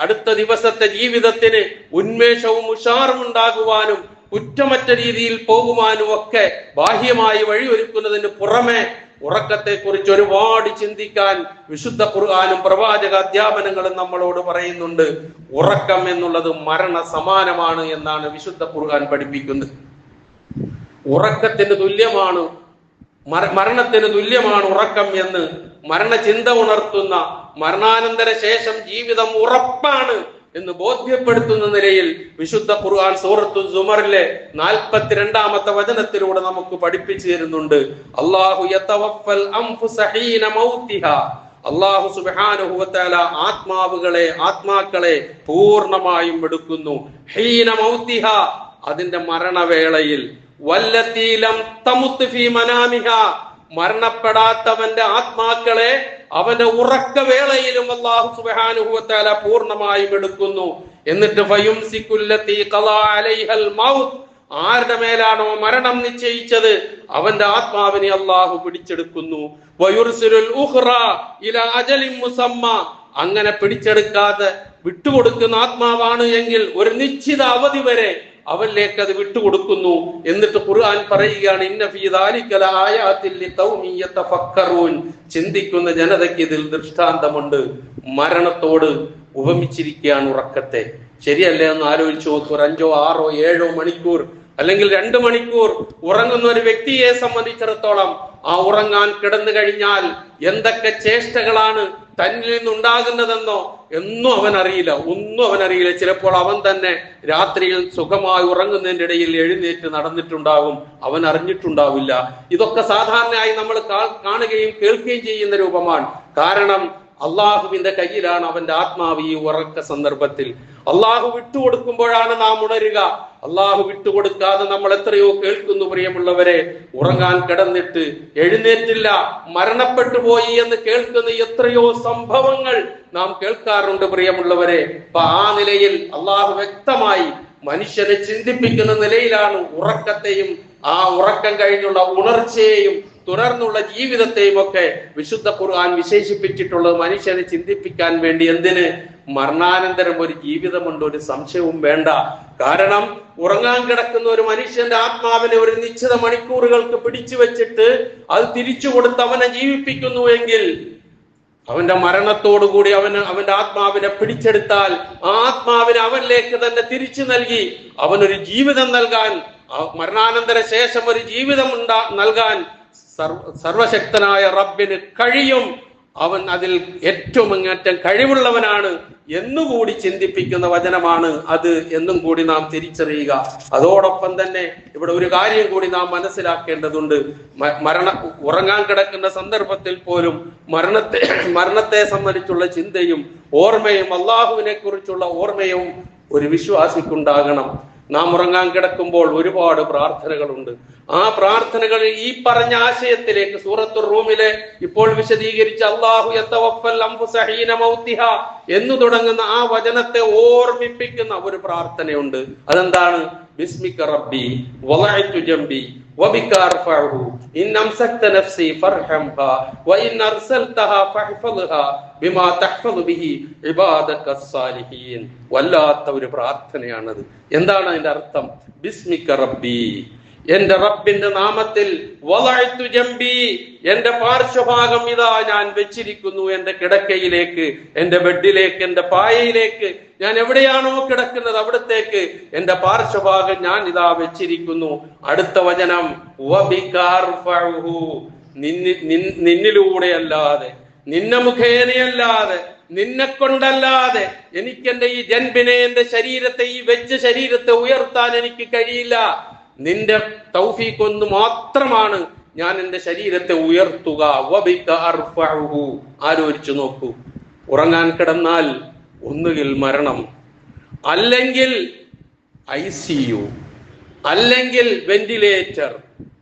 അടുത്ത ദിവസത്തെ ജീവിതത്തിന് ഉന്മേഷവും ഉഷാറും ഉണ്ടാകുവാനും കുറ്റമറ്റ രീതിയിൽ പോകുവാനും ഒക്കെ ബാഹ്യമായി വഴിയൊരുക്കുന്നതിന് പുറമെ ഉറക്കത്തെ കുറിച്ച് ഒരുപാട് ചിന്തിക്കാൻ വിശുദ്ധ ഖുർആനും പ്രവാചക അധ്യാപനങ്ങളും നമ്മളോട് പറയുന്നുണ്ട്. ഉറക്കം എന്നുള്ളത് മരണ സമാനമാണ് എന്നാണ് വിശുദ്ധ ഖുർആൻ പഠിപ്പിക്കുന്നത്. ഉറക്കത്തിന് തുല്യമാണ്, മരണത്തിന് തുല്യമാണ് ഉറക്കം എന്ന് മരണചിന്ത ഉണർത്തുന്ന, മരണാനന്തര ശേഷം ജീവിതം ഉറപ്പാണ് എന്ന് ബോധ്യപ്പെടുത്തുന്ന നിലയിൽ വിശുദ്ധ ഖുർആൻ സൂറത്തു സുമറിലെ 42-ാമത്തെ വചനത്തിലൂടെ നമുക്ക് പഠിപ്പിച്ചു തരുന്നുണ്ട്. അല്ലാഹു യതവഫൽ അൻഫുസ ഹീന മൗതിഹാ. അല്ലാഹു സുബ്ഹാനഹു വ തആല ആത്മാക്കളെ പൂർണ്ണമായും എടുക്കുന്നു. ഹീന മൗതിഹാ, അതിന്റെ മരണവേളയിൽ. വല്ലതീ ലം തമുത് ഫീ മനാമിഹാ, മരണപ്പെടാത്തവന്റെ ആത്മാക്കളെ അവന്റെ ഉറക്കവേളയിലും അല്ലാഹു സുബ്ഹാനഹു വ തആല പൂർണ്ണമായും എടുക്കുന്നു. എന്നിട്ട് ഫയുംസികുല്ലതീ ഖളാ അലൈഹൽ മൗത്ത്, ആരുടെ മേലാണോ മരണം നിശ്ചയിച്ചത് അവന്റെ ആത്മാവിനെ അല്ലാഹു പിടിച്ചെടുക്കുന്നു. വയുർസിലുൽ ഉഖ്റാ ഇലാ അജലിൻ മുസമ്മ, അങ്ങനെ പിടിച്ചെടുക്കാതെ വിട്ടുകൊടുക്കുന്ന ആത്മാവാണ് എങ്കിൽ ഒരു നിശ്ചിത അവധി വരെ അവനിലേക്ക് അത് വിട്ടുകൊടുക്കുന്നു. എന്നിട്ട് ഖുർആൻ പറയുകയാണ്, ഇന്ന ഫീ ദാലിക ലആയാതിൻ ലിഖൗമി യതഫക്കറൂൻ, ചിന്തിക്കുന്ന ജനതയ്ക്ക് ഇതിൽ ദൃഷ്ടാന്തമുണ്ട്. മരണത്തോട് ഉപമിച്ചിരിക്കുകയാണ് ഉറക്കത്തെ. ശരിയല്ലേ എന്ന് ആലോചിച്ചു നോക്കൂ. 5, 6, 7 മണിക്കൂർ അല്ലെങ്കിൽ 2 മണിക്കൂർ ഉറങ്ങുന്ന ഒരു വ്യക്തിയെ സംബന്ധിച്ചിടത്തോളം ആ ഉറങ്ങാൻ കിടന്നു കഴിഞ്ഞാൽ എന്തൊക്കെ ചേഷ്ടകളാണ് തന്നിൽ നിന്നുണ്ടാകുന്നതെന്നോ ഒന്നും അവൻ അറിയില്ല. ചിലപ്പോൾ അവൻ തന്നെ രാത്രിയിൽ സുഖമായി ഉറങ്ങുന്നതിന്റെ ഇടയിൽ എഴുന്നേറ്റ് നടന്നിട്ടുണ്ടാകും, അവൻ അറിഞ്ഞിട്ടുണ്ടാവില്ല. ഇതൊക്കെ സാധാരണയായി നമ്മൾ കാണുകയും കേൾക്കുകയും ചെയ്യുന്ന രൂപമാണ്. കാരണം അള്ളാഹുവിന്റെ കയ്യിലാണ് അവന്റെ ആത്മാവ്. ഈ ഉറക്ക സന്ദർഭത്തിൽ അള്ളാഹു വിട്ടുകൊടുക്കുമ്പോഴാണ് നാം ഉണരുക. അള്ളാഹു വിട്ടുകൊടുക്കാതെ നമ്മൾ എത്രയോ കേൾക്കുന്നു പ്രിയമുള്ളവരെ. ഉറങ്ങാൻ കിടന്നിട്ട് എഴുന്നേറ്റില്ല, മരണപ്പെട്ടു പോയി എന്ന് കേൾക്കുന്ന എത്രയോ സംഭവങ്ങൾ നാം കേൾക്കാറുണ്ട് പ്രിയമുള്ളവരെ. അപ്പൊ ആ നിലയിൽ അള്ളാഹു വ്യക്തമായി മനുഷ്യനെ ചിന്തിപ്പിക്കുന്ന നിലയിലാണ് ഉറക്കത്തെയും ആ ഉറക്കം കഴിഞ്ഞുള്ള ഉണർച്ചയെയും തുടർന്നുള്ള ജീവിതത്തെയും ഒക്കെ വിശുദ്ധ ഖുർആൻ വിശേഷിപ്പിച്ചിട്ടുള്ളത് മനുഷ്യനെ ചിന്തിപ്പിക്കാൻ വേണ്ടി. എന്തിന്? മരണാനന്തരം ഒരു ജീവിതമുണ്ട്, ഒരു സംശയവും വേണ്ട. കാരണം ഉറങ്ങാൻ കിടക്കുന്ന ഒരു മനുഷ്യന്റെ ആത്മാവിനെ ഒരു നിശ്ചിത മണിക്കൂറുകൾക്ക് പിടിച്ചു വെച്ചിട്ട് അത് തിരിച്ചു കൊടുത്ത് അവനെ ജീവിപ്പിക്കുന്നു എങ്കിൽ അവന്റെ മരണത്തോടുകൂടി അവന്റെ ആത്മാവിനെ പിടിച്ചെടുത്താൽ ആ ആത്മാവിനെ അവനിലേക്ക് തന്നെ തിരിച്ചു നൽകി അവനൊരു ജീവിതം നൽകാൻ, മരണാനന്തര ശേഷം ഒരു ജീവിതം നൽകാൻ സർവശക്തനായ റബ്ബിന് കഴിയും. അവൻ അതിൽ ഏറ്റവും അങ്ങേറ്റം കഴിവുള്ളവനാണ് എന്നുകൂടി ചിന്തിപ്പിക്കുന്ന വചനമാണ് അത് എന്നും കൂടി നാം തിരിച്ചറിയുക. അതോടൊപ്പം തന്നെ ഇവിടെ ഒരു കാര്യം കൂടി നാം മനസ്സിലാക്കേണ്ടതുണ്ട്. ഉറങ്ങാൻ കിടക്കുന്ന സന്ദർഭത്തിൽ പോലും മരണത്തെ സംബന്ധിച്ചുള്ള ചിന്തയും ഓർമ്മയും അള്ളാഹുവിനെ കുറിച്ചുള്ള ഓർമ്മയും ഒരു വിശ്വാസിക്കുണ്ടാകണം. നാം ഉറങ്ങാൻ കിടക്കുമ്പോൾ ഒരുപാട് പ്രാർത്ഥനകളുണ്ട്. ആ പ്രാർത്ഥനകളിൽ ഈ പറഞ്ഞ ആശയത്തിലേക്ക് സൂറത്തുർ റൂമിലെ ഇപ്പോൾ വിശദീകരിച്ച അല്ലാഹു യതവഫൽ അൻഫുസ ഹീന മൗതിഹാ എന്ന് തുടങ്ങുന്ന ആ വചനത്തെ ഓർമ്മിപ്പിക്കുന്ന ഒരു പ്രാർത്ഥനയുണ്ട്. അതെന്താണ്? ബിസ്മിക റബ്ബി വളഅതു ജംബി വബിക അർഫഉഹു ഇൻ അംസക്ത നഫ്സി ഫർഹംഹാ വഇൻ അർസൽതഹാ ഫഹ്ഫദ്ഹാ ബിമാ തഹ്ഫദു ബിഹി ഇബാദകസ് സാലിഹീൻ. വല്ലാത്ത ഒരു പ്രാർത്ഥനയാണത്. എന്താണ് അതിന്റെ അർത്ഥം? ബിസ്മിക റബ്ബി, എന്റെ റബ്ബിന്റെ നാമത്തിൽ, വളഅതു ജംബി, എന്റെ പാർശ്വഭാഗം ഇതാ ഞാൻ വെച്ചിരിക്കുന്നു എന്റെ കിടക്കയിലേക്ക്, എന്റെ ബെഡിലേക്ക്, എന്റെ പായയിലേക്ക്, ഞാൻ എവിടെയാണോ കിടക്കുന്നത് അവിടത്തേക്ക് എന്റെ പാർശ്വഭാഗം ഞാൻ ഇതാ വെച്ചിരിക്കുന്നു. അടുത്ത വചനം വബിക അർഫഉഹു, നിന്നിലൂടെയല്ലാതെ, നിന്നെ മുഖേനയല്ലാതെ, നിന്നെ കൊണ്ടല്ലാതെ എനിക്കെന്റെ ഈ ജൻബിനെ, എന്റെ ശരീരത്തെ, ഈ വെച്ച ശരീരത്തെ ഉയർത്താൻ എനിക്ക് കഴിയില്ല. നിന്റെ തൗഫീഖ് ഒന്ന് മാത്രമാണ് ഞാൻ എന്റെ ശരീരത്തെ ഉയർത്തുക. വബിക അർഫഉഹു. ആലോചിച്ചു നോക്കൂ, ഉറങ്ങാൻ കിടന്നാൽ ഒന്നുകിൽ മരണം, അല്ലെങ്കിൽ ICU, അല്ലെങ്കിൽ വെന്റിലേറ്റർ.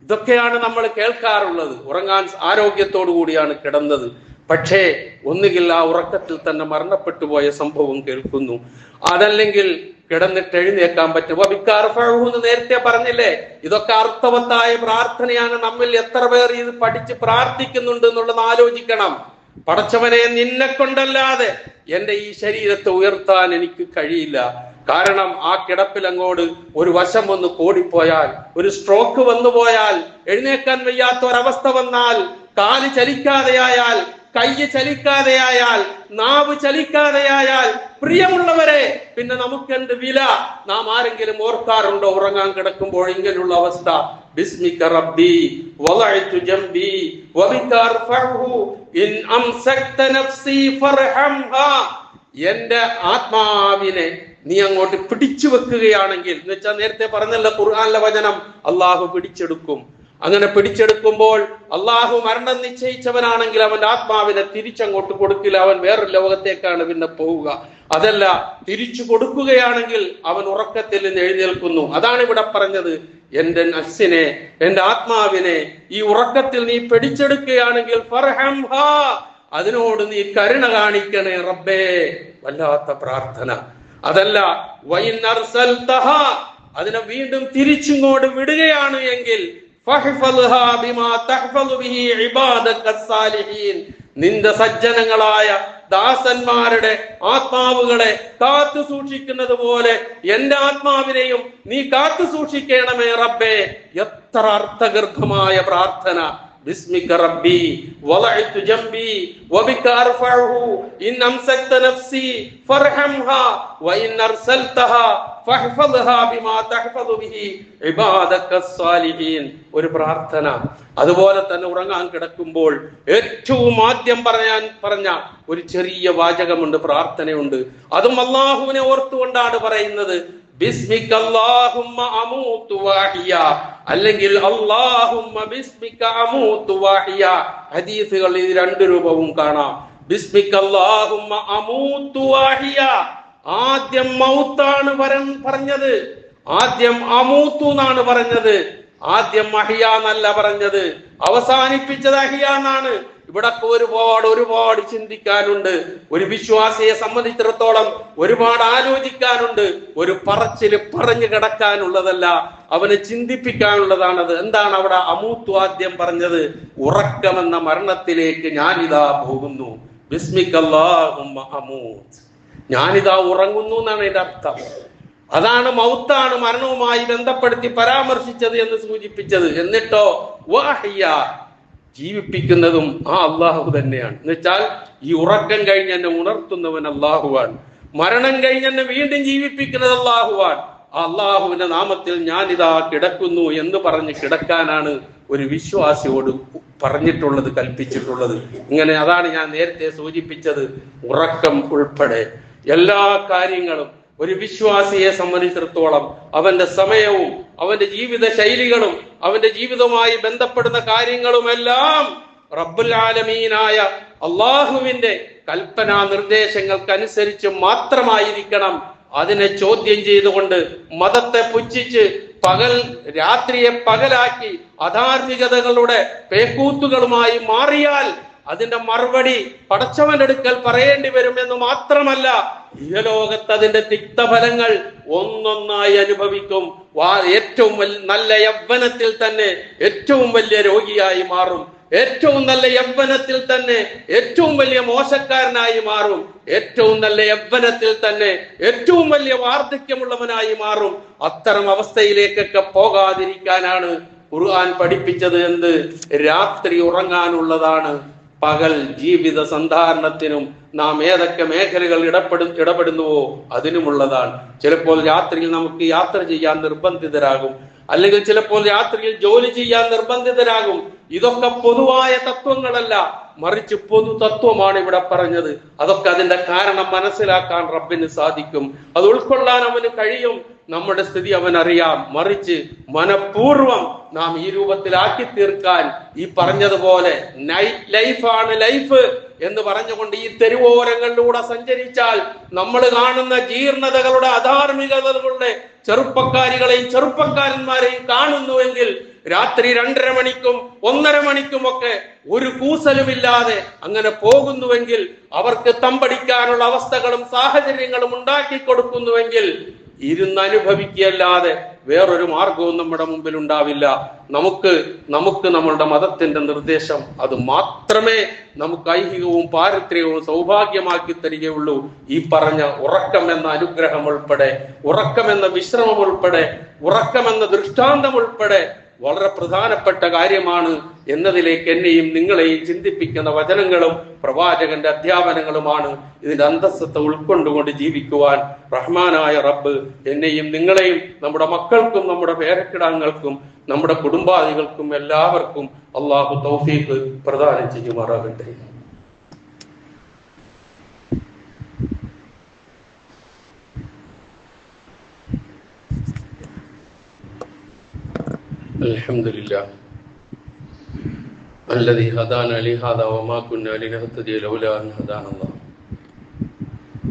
ഇതൊക്കെയാണ് നമ്മൾ കേൾക്കാറുള്ളത്. ഉറങ്ങാൻ ആരോഗ്യത്തോടു കൂടിയാണ് കിടന്നത്, പക്ഷേ ഒന്നുകിൽ ആ ഉറക്കത്തിൽ തന്നെ മരണപ്പെട്ടു പോയ സംഭവം കേൾക്കുന്നു, അതല്ലെങ്കിൽ കിടന്നിട്ട് എഴുന്നേക്കാൻ പറ്റും. എന്ന് നേരത്തെ പറഞ്ഞില്ലേ? ഇതൊക്കെ അർത്ഥവത്തായ പ്രാർത്ഥനയാണ്. നമ്മിൽ എത്ര പേർ ഇത് പഠിച്ച് പ്രാർത്ഥിക്കുന്നുണ്ട് എന്നുള്ളത് ആലോചിക്കണം. പടച്ചവനെ, നിന്നെ കൊണ്ടല്ലാതെ എന്റെ ഈ ശരീരത്തെ ഉയർത്താൻ എനിക്ക് കഴിയില്ല. കാരണം ആ കിടപ്പിൽ അങ്ങോട്ട് ഒരു വശം ഒന്ന് കോടിപ്പോയാൽ, ഒരു സ്ട്രോക്ക് വന്നു പോയാൽ, എഴുന്നേക്കാൻ വയ്യാത്ത ഒരവസ്ഥ വന്നാൽ, കാല് ചലിക്കാതെയായാൽ, കയ്യ് ചലിക്കാതെയായാൽ, നാവ് ചലിക്കാതെയായാൽ, പ്രിയമുള്ളവരെ, പിന്നെ നമുക്കെന്ത് വില? നാം ആരെങ്കിലും ഓർക്കാറുണ്ടോ ഉറങ്ങാൻ കിടക്കുമ്പോൾ ഇങ്ങനെയുള്ള അവസ്ഥ? ബിസ്മിക റബ്ബി വളഅതു ജംബി വബിക അർഫഉഹു ഇൻ അംസക്ത നഫ്സി ഫർഹംഹാ. എന്റെ ആത്മാവിനെ നീ അങ്ങോട്ട് പിടിച്ചു വെക്കുകയാണെങ്കിൽ, എന്ന് വെച്ചാൽ നേരത്തെ പറഞ്ഞല്ലോ ഖുർആനിലെ വചനം, അള്ളാഹു പിടിച്ചെടുക്കും. അങ്ങനെ പിടിച്ചെടുക്കുമ്പോൾ അള്ളാഹു മരണം നിശ്ചയിച്ചവനാണെങ്കിൽ അവന്റെ ആത്മാവിനെ തിരിച്ചങ്ങോട്ട് കൊടുക്കില്ല, അവൻ വേറൊരു ലോകത്തേക്കാണ് പിന്നെ പോവുക. അതല്ല, തിരിച്ചു കൊടുക്കുകയാണെങ്കിൽ അവൻ ഉറക്കത്തിൽ നിന്ന് എഴുന്നേൽക്കുന്നു. അതാണ് ഇവിടെ പറഞ്ഞത്, എന്റെ നഫ്സിനെ, എന്റെ ആത്മാവിനെ ഈ ഉറക്കത്തിൽ നീ പിടിച്ചെടുക്കുകയാണെങ്കിൽ ഫർഹംഹാ, അതിനോട് നീ കരുണ കാണിക്കണേ റബ്ബേ. വല്ലാത്ത പ്രാർത്ഥന. അതല്ല, വഇൻ അർസൽതഹാ, അതിനെ വീണ്ടും തിരിച്ചിങ്ങോട്ട് വിടുകയാണ് എങ്കിൽ ഫഹ്ഫദ്ഹാ ബിമാ തഹ്ഫദു ബിഹി ഇബാദകസ് സാലിഹീൻ, നിന്റെ സജ്ജനങ്ങളായ ദാസന്മാരുടെ ആത്മാവുകളെ കാത്തു സൂക്ഷിക്കുന്നത് പോലെ എന്റെ ആത്മാവിനെയും നീ കാത്തു സൂക്ഷിക്കണമേ റബ്ബേ. എത്ര അർത്ഥഗർഭമായ പ്രാർത്ഥന! ബിസ്മിക റബ്ബി വളഅതു ജംബി വബിക അർഫഉഹു ഇൻ അംസക്ത നഫ്സി ഫർഹംഹാ വഇൻ അർസൽതഹാ ഫഹ്ഫദ്ഹാ ബിമാ തഹ്ഫദു ബിഹി ഇബാദകസ് സാലിഹീൻ. ഒരു പ്രാർത്ഥന. അതുപോലെ തന്നെ ഉറങ്ങാൻ കിടക്കുമ്പോൾ ഏറ്റവും ആദ്യം പറഞ്ഞ ഒരു ചെറിയ വാചകമുണ്ട്, പ്രാർത്ഥനയുണ്ട്. അതും അല്ലാഹുവിനെ ഓർത്തുകൊണ്ടാണ് പറയുന്നത്. ബിസ്മിക അല്ലാഹുമ്മ അമൂതു വഅഹ്യ, അല്ലെങ്കിൽ അല്ലാഹുമ്മ ബിസ്മിക അമൂതു വഅഹ്യ. ഹദീസുകളിൽ ഈ രണ്ട് രൂപവും കാണാം. ബിസ്മിക അല്ലാഹുമ്മ അമൂതു വഅഹ്യ, ആദ്യം മൗത്താണ് പറഞ്ഞത്, ആദ്യം അമൂതു എന്നാണ് പറഞ്ഞത്. ആദ്യം അഹ്യ എന്നല്ല പറഞ്ഞത്, അവസാനിപ്പിച്ചത് അഹ്യ എന്നാണ്. ഇവിടൊക്കെ ഒരുപാട് ചിന്തിക്കാനുണ്ട്. ഒരു വിശ്വാസിയെ സംബന്ധിച്ചിടത്തോളം ഒരുപാട് ആലോചിക്കാനുണ്ട്. ഒരു പറച്ചില് പറഞ്ഞു കിടക്കാനുള്ളതല്ല, അവനെ ചിന്തിപ്പിക്കാനുള്ളതാണത്. എന്താണ് അവിടെ അമൂത്ത് ആദ്യം പറഞ്ഞത്? ഉറക്കമെന്ന മരണത്തിലേക്ക് ഞാനിതാ പോകുന്നു. ബിസ്മിക്കല്ലാഹുമ്മ അമൂത്ത്, ഞാനിതാ ഉറങ്ങുന്നു എന്നാണ് അതിന്റെ അർത്ഥം. അതാണ് മൗത്താണ് മരണവുമായി ബന്ധപ്പെടുത്തി പരാമർശിച്ചത് എന്ന് സൂചിപ്പിച്ചത്. എന്നിട്ടോ വഹ്യ, ജീവിപ്പിക്കുന്നതും ആ അള്ളാഹു തന്നെയാണ്. എന്ന് വെച്ചാൽ ഈ ഉറക്കം കഴിഞ്ഞ് എന്നെ ഉണർത്തുന്നവൻ അള്ളാഹുവാണ്, മരണം കഴിഞ്ഞ് എന്നെ വീണ്ടും ജീവിപ്പിക്കുന്നത് അള്ളാഹുവാണ്. ആ അള്ളാഹുവിന്റെ നാമത്തിൽ ഞാനിതാ കിടക്കുന്നു എന്ന് പറഞ്ഞ് കിടക്കാനാണ് ഒരു വിശ്വാസിയോട് പറഞ്ഞിട്ടുള്ളത്, കൽപ്പിച്ചിട്ടുള്ളത്. ഇങ്ങനെ അതാണ് ഞാൻ നേരത്തെ സൂചിപ്പിച്ചത്. ഉറക്കം ഉൾപ്പെടെ എല്ലാ കാര്യങ്ങളും ഒരു വിശ്വാസിയെ സംബന്ധിച്ചിടത്തോളം അവന്റെ സമയവും അവന്റെ ജീവിത ശൈലികളും അവന്റെ ജീവിതവുമായി ബന്ധപ്പെടുന്ന കാര്യങ്ങളുമെല്ലാം റബ്ബുൽ ആലമീനായ അള്ളാഹുവിന്റെ കൽപ്പനാ നിർദ്ദേശങ്ങൾക്കനുസരിച്ച് മാത്രമായിരിക്കണം. അതിനെ ചോദ്യം ചെയ്തുകൊണ്ട് മതത്തെ പുച്ഛിച്ച് രാത്രിയെ പകലാക്കി അധാർമികതകളുടെ പേക്കൂത്തുകളുമായി മാറിയാൽ അതിന്റെ മറുപടി പടച്ചവന്റെ അടുക്കൽ പറയേണ്ടി വരുമെന്ന് മാത്രമല്ല, ഇഹലോകത്ത് അതിന്റെ തിക്തഫലങ്ങൾ ഒന്നൊന്നായി അനുഭവിക്കും. ഏറ്റവും നല്ല യൗവനത്തിൽ തന്നെ ഏറ്റവും വലിയ രോഗിയായി മാറും. ഏറ്റവും നല്ല യൗവനത്തിൽ തന്നെ ഏറ്റവും വലിയ മോശക്കാരനായി മാറും. ഏറ്റവും നല്ല യൗവനത്തിൽ തന്നെ ഏറ്റവും വലിയ വാർദ്ധക്യമുള്ളവനായി മാറും. അത്തരം അവസ്ഥയിലേക്കൊക്കെ പോകാതിരിക്കാനാണ് ഖുർആൻ പഠിപ്പിച്ചത്. എന്ത്? രാത്രി ഉറങ്ങാനുള്ളതാണ്, പകൽ ജീവിത സന്ധാരണത്തിനും നാം ഏതൊക്കെ മേഖലകൾ ഇടപെടുന്നുവോ അതിനുമുള്ളതാണ്. ചിലപ്പോൾ രാത്രിയിൽ നമുക്ക് യാത്ര ചെയ്യാൻ നിർബന്ധിതരാകും, അല്ലെങ്കിൽ ചിലപ്പോൾ രാത്രിയിൽ ജോലി ചെയ്യാൻ നിർബന്ധിതരാകും. ഇതൊക്കെ പൊതുവായ തത്വങ്ങളല്ല, മറിച്ച് പൊതു തത്വമാണ് ഇവിടെ പറഞ്ഞത്. അതൊക്കെ അതിന്റെ കാരണം മനസ്സിലാക്കാൻ റബ്ബിന് സാധിക്കും, അത് ഉൾക്കൊള്ളാൻ അവന് കഴിയും. നമ്മുടെ സ്ഥിതി അവൻ അറിയാം. മറിച്ച് മനഃപൂർവം നാം ഈ രൂപത്തിലാക്കി തീർക്കാൻ, ഈ പറഞ്ഞതുപോലെ നൈറ്റ് ലൈഫാണ് ലൈഫ് എന്ന് പറഞ്ഞുകൊണ്ട് ഈ തെരുവോരങ്ങളിലൂടെ സഞ്ചരിച്ചാൽ നമ്മൾ കാണുന്ന ജീർണതകളുടെ അധാർമികതകളുടെ ചെറുപ്പക്കാരികളെയും ചെറുപ്പക്കാരന്മാരെയും കാണുന്നുവെങ്കിൽ രാത്രി 2:30 മണിക്കും 1:30 മണിക്കും ഒക്കെ ഒരു കൂസലുമില്ലാതെ അങ്ങനെ പോകുന്നുവെങ്കിൽ, അവർക്ക് തമ്പടിക്കാനുള്ള അവസ്ഥകളും സാഹചര്യങ്ങളും ഉണ്ടാക്കി കൊടുക്കുന്നുവെങ്കിൽ ഇരുന്നനുഭവിക്കുകയല്ലാതെ വേറൊരു മാർഗവും നമ്മുടെ മുമ്പിൽ ഉണ്ടാവില്ല. നമുക്ക് നമ്മളുടെ മതത്തിന്റെ നിർദ്ദേശം അത് മാത്രമേ നമുക്ക് ഐഹികവും പാരിത്രികവും സൗഭാഗ്യമാക്കി തരികയുള്ളൂ. ഈ പറഞ്ഞ ഉറക്കം എന്ന അനുഗ്രഹം ഉൾപ്പെടെ, ഉറക്കം എന്ന വിശ്രമം ഉൾപ്പെടെ, ഉറക്കം എന്ന ദൃഷ്ടാന്തം ഉൾപ്പെടെ വളരെ പ്രധാനപ്പെട്ട കാര്യമാണ് എന്നതിലേക്ക് എന്നെയും നിങ്ങളെയും ചിന്തിപ്പിക്കുന്ന വചനങ്ങളും പ്രവാചകന്റെ അധ്യാപനങ്ങളുമാണ്. ഇതിന്റെ അന്തസ്സത്തെ ഉൾക്കൊണ്ടുകൊണ്ട് ജീവിക്കുവാൻ റഹ്മാനായ റബ്ബ് എന്നെയും നിങ്ങളെയും നമ്മുടെ മക്കൾക്കും നമ്മുടെ പേരക്കിടാങ്ങൾക്കും നമ്മുടെ കുടുംബാദികൾക്കും എല്ലാവർക്കും അള്ളാഹു തൗഫീഖ് പ്രദാനം ചെയ്യുമാറാകട്ടെ. അൽഹംദുലില്ലാഹ് الذي هدانا لهذا وما كنا لنهتدي لولا أن هدانا الله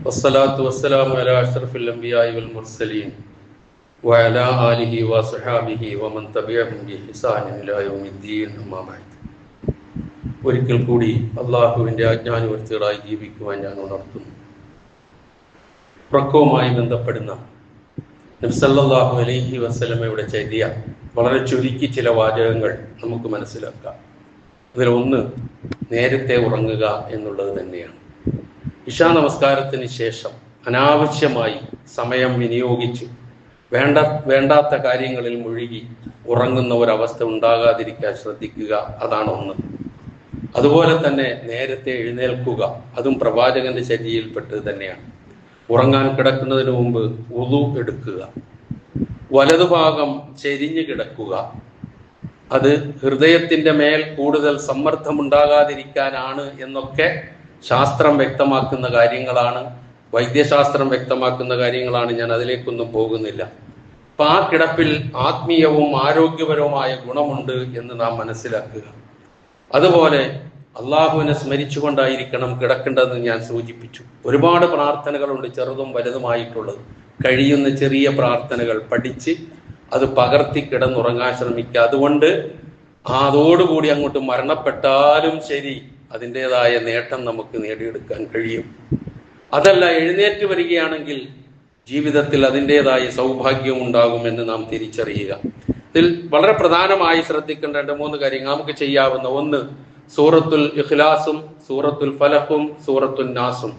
والصلاة والسلام على أشرف الأنبياء والمرسلين وعلى آله وصحابه ومن تبعهم بإحسان إلى يوم الدين أما بعد. ഒരിക്കൽ കൂടി അള്ളാഹുവിന്റെ ആജ്ഞാനുവർത്തികളായി ജീവിക്കുവാൻ ഞാൻ ഉണർത്തുന്നു. ഉറക്കവുമായി ബന്ധപ്പെടുന്ന നബി സല്ലല്ലാഹു അലൈഹി വസല്ലമയുടെ ചര്യ വളരെ ചുരുക്കി ചില വാചകങ്ങൾ നമുക്ക് മനസ്സിലാക്കാം. അതിലൊന്ന് നേരത്തെ ഉറങ്ങുക എന്നുള്ളത് തന്നെയാണ്. ഇശാ നമസ്കാരത്തിന് ശേഷം അനാവശ്യമായി സമയം വിനിയോഗിച്ച് വേണ്ടാത്ത കാര്യങ്ങളിൽ മുഴുകി ഉറങ്ങുന്ന ഒരവസ്ഥ ഉണ്ടാകാതിരിക്കാൻ ശ്രദ്ധിക്കുക. അതാണ് ഒന്ന്. അതുപോലെ തന്നെ നേരത്തെ എഴുന്നേൽക്കുക, അതും പ്രവാചകന്റെ ചര്യയിൽപ്പെട്ടത് തന്നെയാണ്. ഉറങ്ങാൻ കിടക്കുന്നതിന് മുമ്പ് വുളു എടുക്കുക, വലതുഭാഗം ചെരിഞ്ഞു കിടക്കുക. അത് ഹൃദയത്തിന്റെ മേൽ കൂടുതൽ സമ്മർദ്ദമുണ്ടാകാതിരിക്കാനാണ് എന്നൊക്കെ ശാസ്ത്രം വ്യക്തമാക്കുന്ന കാര്യങ്ങളാണ്, വൈദ്യശാസ്ത്രം വ്യക്തമാക്കുന്ന കാര്യങ്ങളാണ്. ഞാൻ അതിലേക്കൊന്നും പോകുന്നില്ല. അപ്പൊ ആ കിടപ്പിൽ ആത്മീയവും ആരോഗ്യപരവുമായ ഗുണമുണ്ട് എന്ന് നാം മനസ്സിലാക്കുക. അതുപോലെ അള്ളാഹുവിനെ സ്മരിച്ചുകൊണ്ടായിരിക്കണം കിടക്കേണ്ടതെന്ന് ഞാൻ സൂചിപ്പിച്ചു. ഒരുപാട് പ്രാർത്ഥനകളുണ്ട്, ചെറുതും വലുതുമായിട്ടുള്ളത്. കഴിയുന്ന ചെറിയ പ്രാർത്ഥനകൾ പഠിച്ച് അത് പകർത്തി കിടന്നുറങ്ങാൻ ശ്രമിക്കുക. അതുകൊണ്ട് അതോടുകൂടി അങ്ങോട്ട് മരണപ്പെട്ടാലും ശരി അതിൻ്റെതായ നേട്ടം നമുക്ക് നേടിയെടുക്കാൻ കഴിയും. അതല്ല, എഴുന്നേറ്റ് വരികയാണെങ്കിൽ ജീവിതത്തിൽ അതിൻ്റെതായ സൗഭാഗ്യം ഉണ്ടാകുമെന്ന് നാം തിരിച്ചറിയുക. ഇതിൽ വളരെ പ്രധാനമായി ശ്രദ്ധിക്കേണ്ട 2-3 കാര്യങ്ങൾ നമുക്ക് ചെയ്യാവുന്ന: ഒന്ന്, സൂറത്തുൽ ഇഖ്ലാസും സൂറത്തുൽ ഫലഖും സൂറത്തുൽ നാസും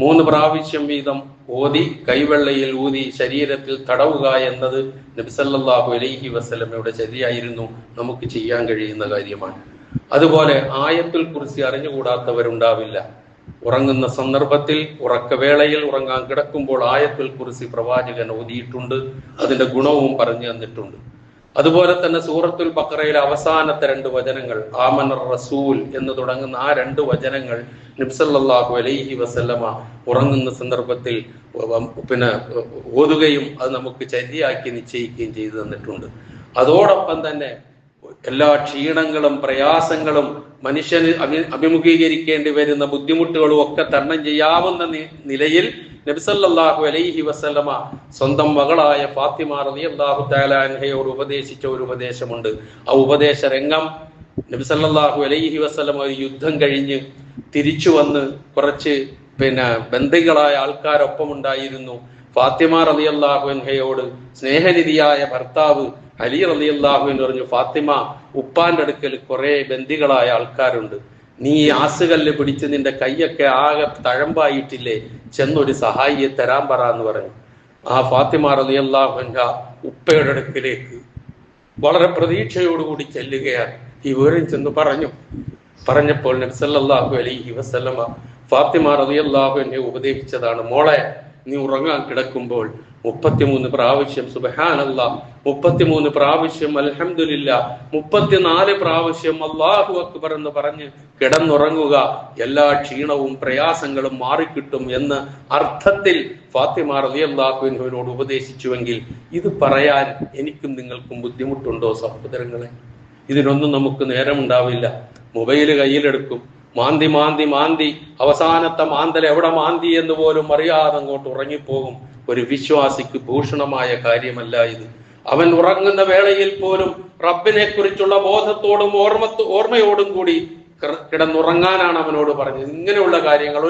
3 പ്രാവശ്യം വീതം ഓതി കൈവെള്ളയിൽ ഊതി ശരീരത്തിൽ തടവുക എന്നത് നബി സല്ലല്ലാഹു അലൈഹി വസല്ലമയുടെ ചര്യയായിരുന്നു. നമുക്ക് ചെയ്യാൻ കഴിയുന്ന കാര്യമാണ്. അതുപോലെ ആയത്തുൽ കുർസി അറിഞ്ഞുകൂടാത്തവരുണ്ടാവില്ല. ഉറങ്ങുന്ന സന്ദർഭത്തിൽ, ഉറക്കവേളയിൽ, ഉറങ്ങാൻ കിടക്കുമ്പോൾ ആയത്തുൽ കുർസി പ്രവാചകൻ ഓതിയിട്ടുണ്ട്. അതിന്റെ ഗുണവും പറഞ്ഞു തന്നിട്ടുണ്ട്. അതുപോലെ തന്നെ സൂറത്തുൽ ബഖറയിലെ അവസാനത്തെ 2 വചനങ്ങൾ, ആമനർ റസൂൽ എന്ന് തുടങ്ങുന്ന ആ 2 വചനങ്ങൾ നബി സല്ലല്ലാഹു അലൈഹി വസല്ലമ ഉറങ്ങുന്ന സന്ദർഭത്തിൽ ഓതുകയും അത് നമുക്ക് ചര്യയാക്കി നിശ്ചയിക്കുകയും ചെയ്തു തന്നിട്ടുണ്ട്. അതോടൊപ്പം തന്നെ എല്ലാ ക്ഷീണങ്ങളും പ്രയാസങ്ങളും മനുഷ്യന് അഭിമുഖീകരിക്കേണ്ടി വരുന്ന ബുദ്ധിമുട്ടുകളും ഒക്കെ തരണം ചെയ്യാവുന്ന നിലയിൽ നബി സല്ലല്ലാഹു അലൈഹി വസല്ലമ സ്വന്തം മകളായ ഫാത്തിമ റളിയല്ലാഹു തആല അൻഹയോട് ഉപദേശിച്ച ഒരു ഉപദേശമുണ്ട്. ആ ഉപദേശ രംഗം നബി സല്ലല്ലാഹു അലൈഹി വസല്ലമ ഒരു യുദ്ധം കഴിഞ്ഞ് തിരിച്ചു വന്ന് കുറച്ച് ബന്ദികളായ ആൾക്കാരൊപ്പം ഉണ്ടായിരുന്നു. ഫാത്തിമ റളിയല്ലാഹു അൻഹയോട് സ്നേഹനിധിയായ ഭർത്താവ് അലി റളിയല്ലാഹു അൻഹു പറഞ്ഞു, ഫാത്തിമ, ഉപ്പാന്റെ അടുക്കൽ കുറെ ബന്ദികളായ ആൾക്കാരുണ്ട്. നീ ആസുകല്ല് പിടിച്ച് നിന്റെ കൈയൊക്കെ ആകെ തഴമ്പായിട്ടില്ലേ, ചെന്നൊരു സഹായിയെ തരാൻ പറ എന്ന് പറഞ്ഞു. ആ ഫാത്തിമ റളിയല്ലാഹു അൻഹ ഉപ്പയുടെ അടുക്കിലേക്ക് വളരെ പ്രതീക്ഷയോടുകൂടി ചെല്ലുകയാണ്. ഈ വിവരം ചെന്ന് പറഞ്ഞപ്പോൾ നബി സല്ലല്ലാഹു അലൈഹി വസല്ലമ ഫാത്തിമ റളിയല്ലാഹു അൻഹയെ ഉപദേശിച്ചതാണ്, മോളെ, നീ ഉറങ്ങാൻ കിടക്കുമ്പോൾ 33 പ്രാവശ്യം സുബ്ഹാനല്ലാഹ്, 33 പ്രാവശ്യം അൽഹംദുലില്ലാഹ്, 34 പ്രാവശ്യം അല്ലാഹു അക്ബർ എന്ന് പറഞ്ഞ് കിടന്നുറങ്ങുക. എല്ലാ ക്ഷീണവും പ്രയാസങ്ങളും മാറിക്കിട്ടും എന്ന് അർത്ഥത്തിൽ ഫാത്തിമ റളിയല്ലാഹു അൻഹയോട് ഉപദേശിച്ചുവെങ്കിൽ ഇത് പറയാൻ എനിക്കും നിങ്ങൾക്കും ബുദ്ധിമുട്ടുണ്ടോ സഹോദരങ്ങളെ? ഇതിനൊന്നും നമുക്ക് നേരമുണ്ടാവില്ല. മൊബൈൽ കയ്യിലെടുക്കും, മാന്തി അവസാനത്തെ മാന്തൽ എവിടെ മാന്തി എന്ന് പോലും അറിയാതെ അങ്ങോട്ട് ഉറങ്ങിപ്പോകും. ഒരു വിശ്വാസിക്ക് ഭൂഷണമായ കാര്യമല്ല ഇത്. അവൻ ഉറങ്ങുന്ന വേളയിൽ പോലും റബ്ബിനെ കുറിച്ചുള്ള ബോധത്തോടും ഓർമ്മയോടും കൂടി കിടന്നുറങ്ങാനാണ് അവനോട് പറഞ്ഞത്. ഇങ്ങനെയുള്ള കാര്യങ്ങൾ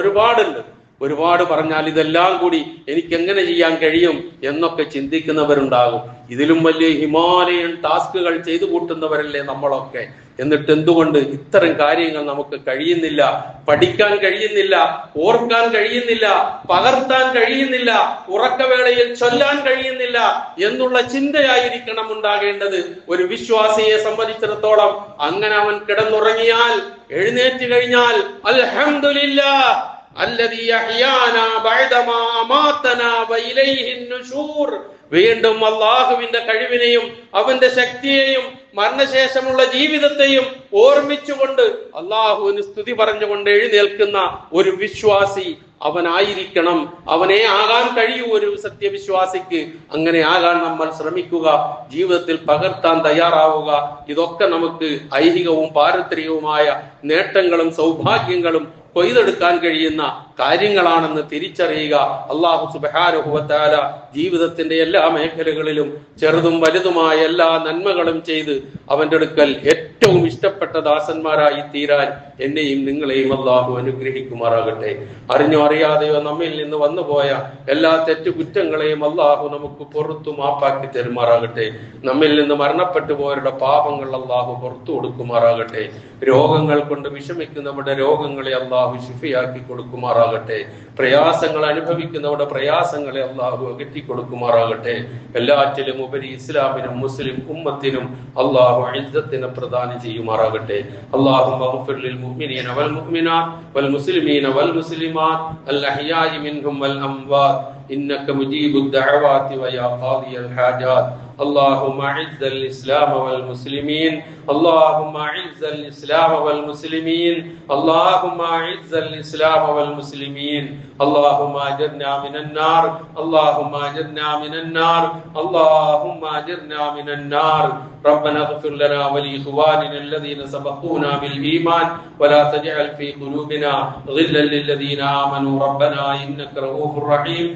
ഒരുപാട് പറഞ്ഞാൽ ഇതെല്ലാം കൂടി എനിക്ക് എങ്ങനെ ചെയ്യാൻ കഴിയും എന്നൊക്കെ ചിന്തിക്കുന്നവരുണ്ടാകും. ഇതിലും വലിയ ഹിമാലയൻ ടാസ്കുകൾ ചെയ്തു കൂട്ടുന്നവരല്ലേ നമ്മളൊക്കെ. എന്നിട്ട് എന്തുകൊണ്ട് ഇത്തരം കാര്യങ്ങൾ നമുക്ക് കഴിയുന്നില്ല? പഠിക്കാൻ കഴിയുന്നില്ല, ഓർക്കാൻ കഴിയുന്നില്ല, പകർത്താൻ കഴിയുന്നില്ല, ഉറക്കവേളയിൽ ചൊല്ലാൻ കഴിയുന്നില്ല എന്നുള്ള ചിന്തയായിരിക്കണം ഉണ്ടാകേണ്ടത് ഒരു വിശ്വാസിയെ സംബന്ധിച്ചിടത്തോളം. അങ്ങനെ അവൻ കിടന്നുറങ്ങിയാൽ, എഴുന്നേറ്റ് കഴിഞ്ഞാൽ അൽഹംദുലില്ലാഹ് അല്ലദീ അഹ്യാനാ ബഅദമാ അമാതനാ വഇലൈഹി നുശൂർ, വീണ്ടും അല്ലാഹുവിന്റെ കഴിവിനെയും അവന്റെ ശക്തിയെയും മരണശേഷമുള്ള ജീവിതത്തെയും ഓർമ്മിച്ചുകൊണ്ട് അല്ലാഹുവിന് സ്തുതി പറഞ്ഞുകൊണ്ട് എഴുന്നേൽക്കുന്ന ഒരു വിശ്വാസി അവനായിരിക്കണം. അവനെ ആകാൻ കഴിയൂ ഒരു സത്യവിശ്വാസിക്ക്. അങ്ങനെ ആകാൻ നമ്മൾ ശ്രമിക്കുക, ജീവിതത്തിൽ പകർത്താൻ തയ്യാറാവുക. ഇതൊക്കെ നമുക്ക് ഐഹികവും പാരത്രികവുമായ നേട്ടങ്ങളും സൗഭാഗ്യങ്ങളും കൊയ്തെടുക്കാൻ കഴിയുന്ന കാര്യങ്ങളാണെന്ന് തിരിച്ചറിയുക. അല്ലാഹു സുബ്ഹാനഹു വ തആല ജീവിതത്തിന്റെ എല്ലാ മേഖലകളിലും ചെറുതും വലുതുമായ എല്ലാ നന്മകളും ചെയ്ത് അവന്റെ അടുക്കൽ ഏറ്റവും ഇഷ്ടപ്പെട്ട ദാസന്മാരായി തീരാൻ എന്നെയും നിങ്ങളെയും അല്ലാഹു അനുഗ്രഹിക്കുമാറാകട്ടെ. അറിഞ്ഞോ അറിയാതെയോ നമ്മിൽ നിന്ന് വന്നുപോയ എല്ലാ തെറ്റുകുറ്റങ്ങളെയും അല്ലാഹു നമുക്ക് പുറത്തു മാപ്പാക്കി തരുമാറാകട്ടെ. നമ്മിൽ നിന്ന് മരണപ്പെട്ടു പോയവരുടെ പാപങ്ങൾ അല്ലാഹു പുറത്തു കൊടുക്കുമാറാകട്ടെ. രോഗങ്ങൾ കൊണ്ട് വിഷമിക്കുന്നവരുടെ രോഗങ്ങളെ അല്ലാഹു ശിഫയാക്കി കൊടുക്കുമാറാകട്ടെ. പ്രയാസങ്ങൾ അനുഭവിക്കുന്നവരുടെ പ്രയാസങ്ങളെ അല്ലാഹു അകറ്റി കൊടുക്കുമാറാകട്ടെ. എല്ലാറ്റിലും ഉപരി ഇസ്ലാമിനും മുസ്ലിം ഉമ്മത്തിനും അല്ലാഹു ഇസ്സത്തിനെ പ്രദാനം ചെയ്യുമാറാകട്ടെ. അല്ലാഹുമ്മ ഗ്ഫിർ ലിൽ മുഅ്മിനീന വൽ മുഅ്മിനാത്ത് വൽ മുസ്ലിമീന വൽ മുസ്ലിമാത്ത് അൽ അഹ്യാഇ മിൻഹും വൽ അംവാത് إنك مجيب الدعوات ويا قاضي الحاجات. اللهم أعز الإسلام والمسلمين، اللهم أعز الإسلام والمسلمين، اللهم أعز الإسلام والمسلمين. اللهم أجرنا من النار، اللهم أجرنا من النار، اللهم أجرنا من النار. ربنا اغفر لنا ولإخواننا الذين سبقونا بالإيمان ولا تجعل في قلوبنا غلا للذين آمنوا ربنا إنك رؤوف رحيم.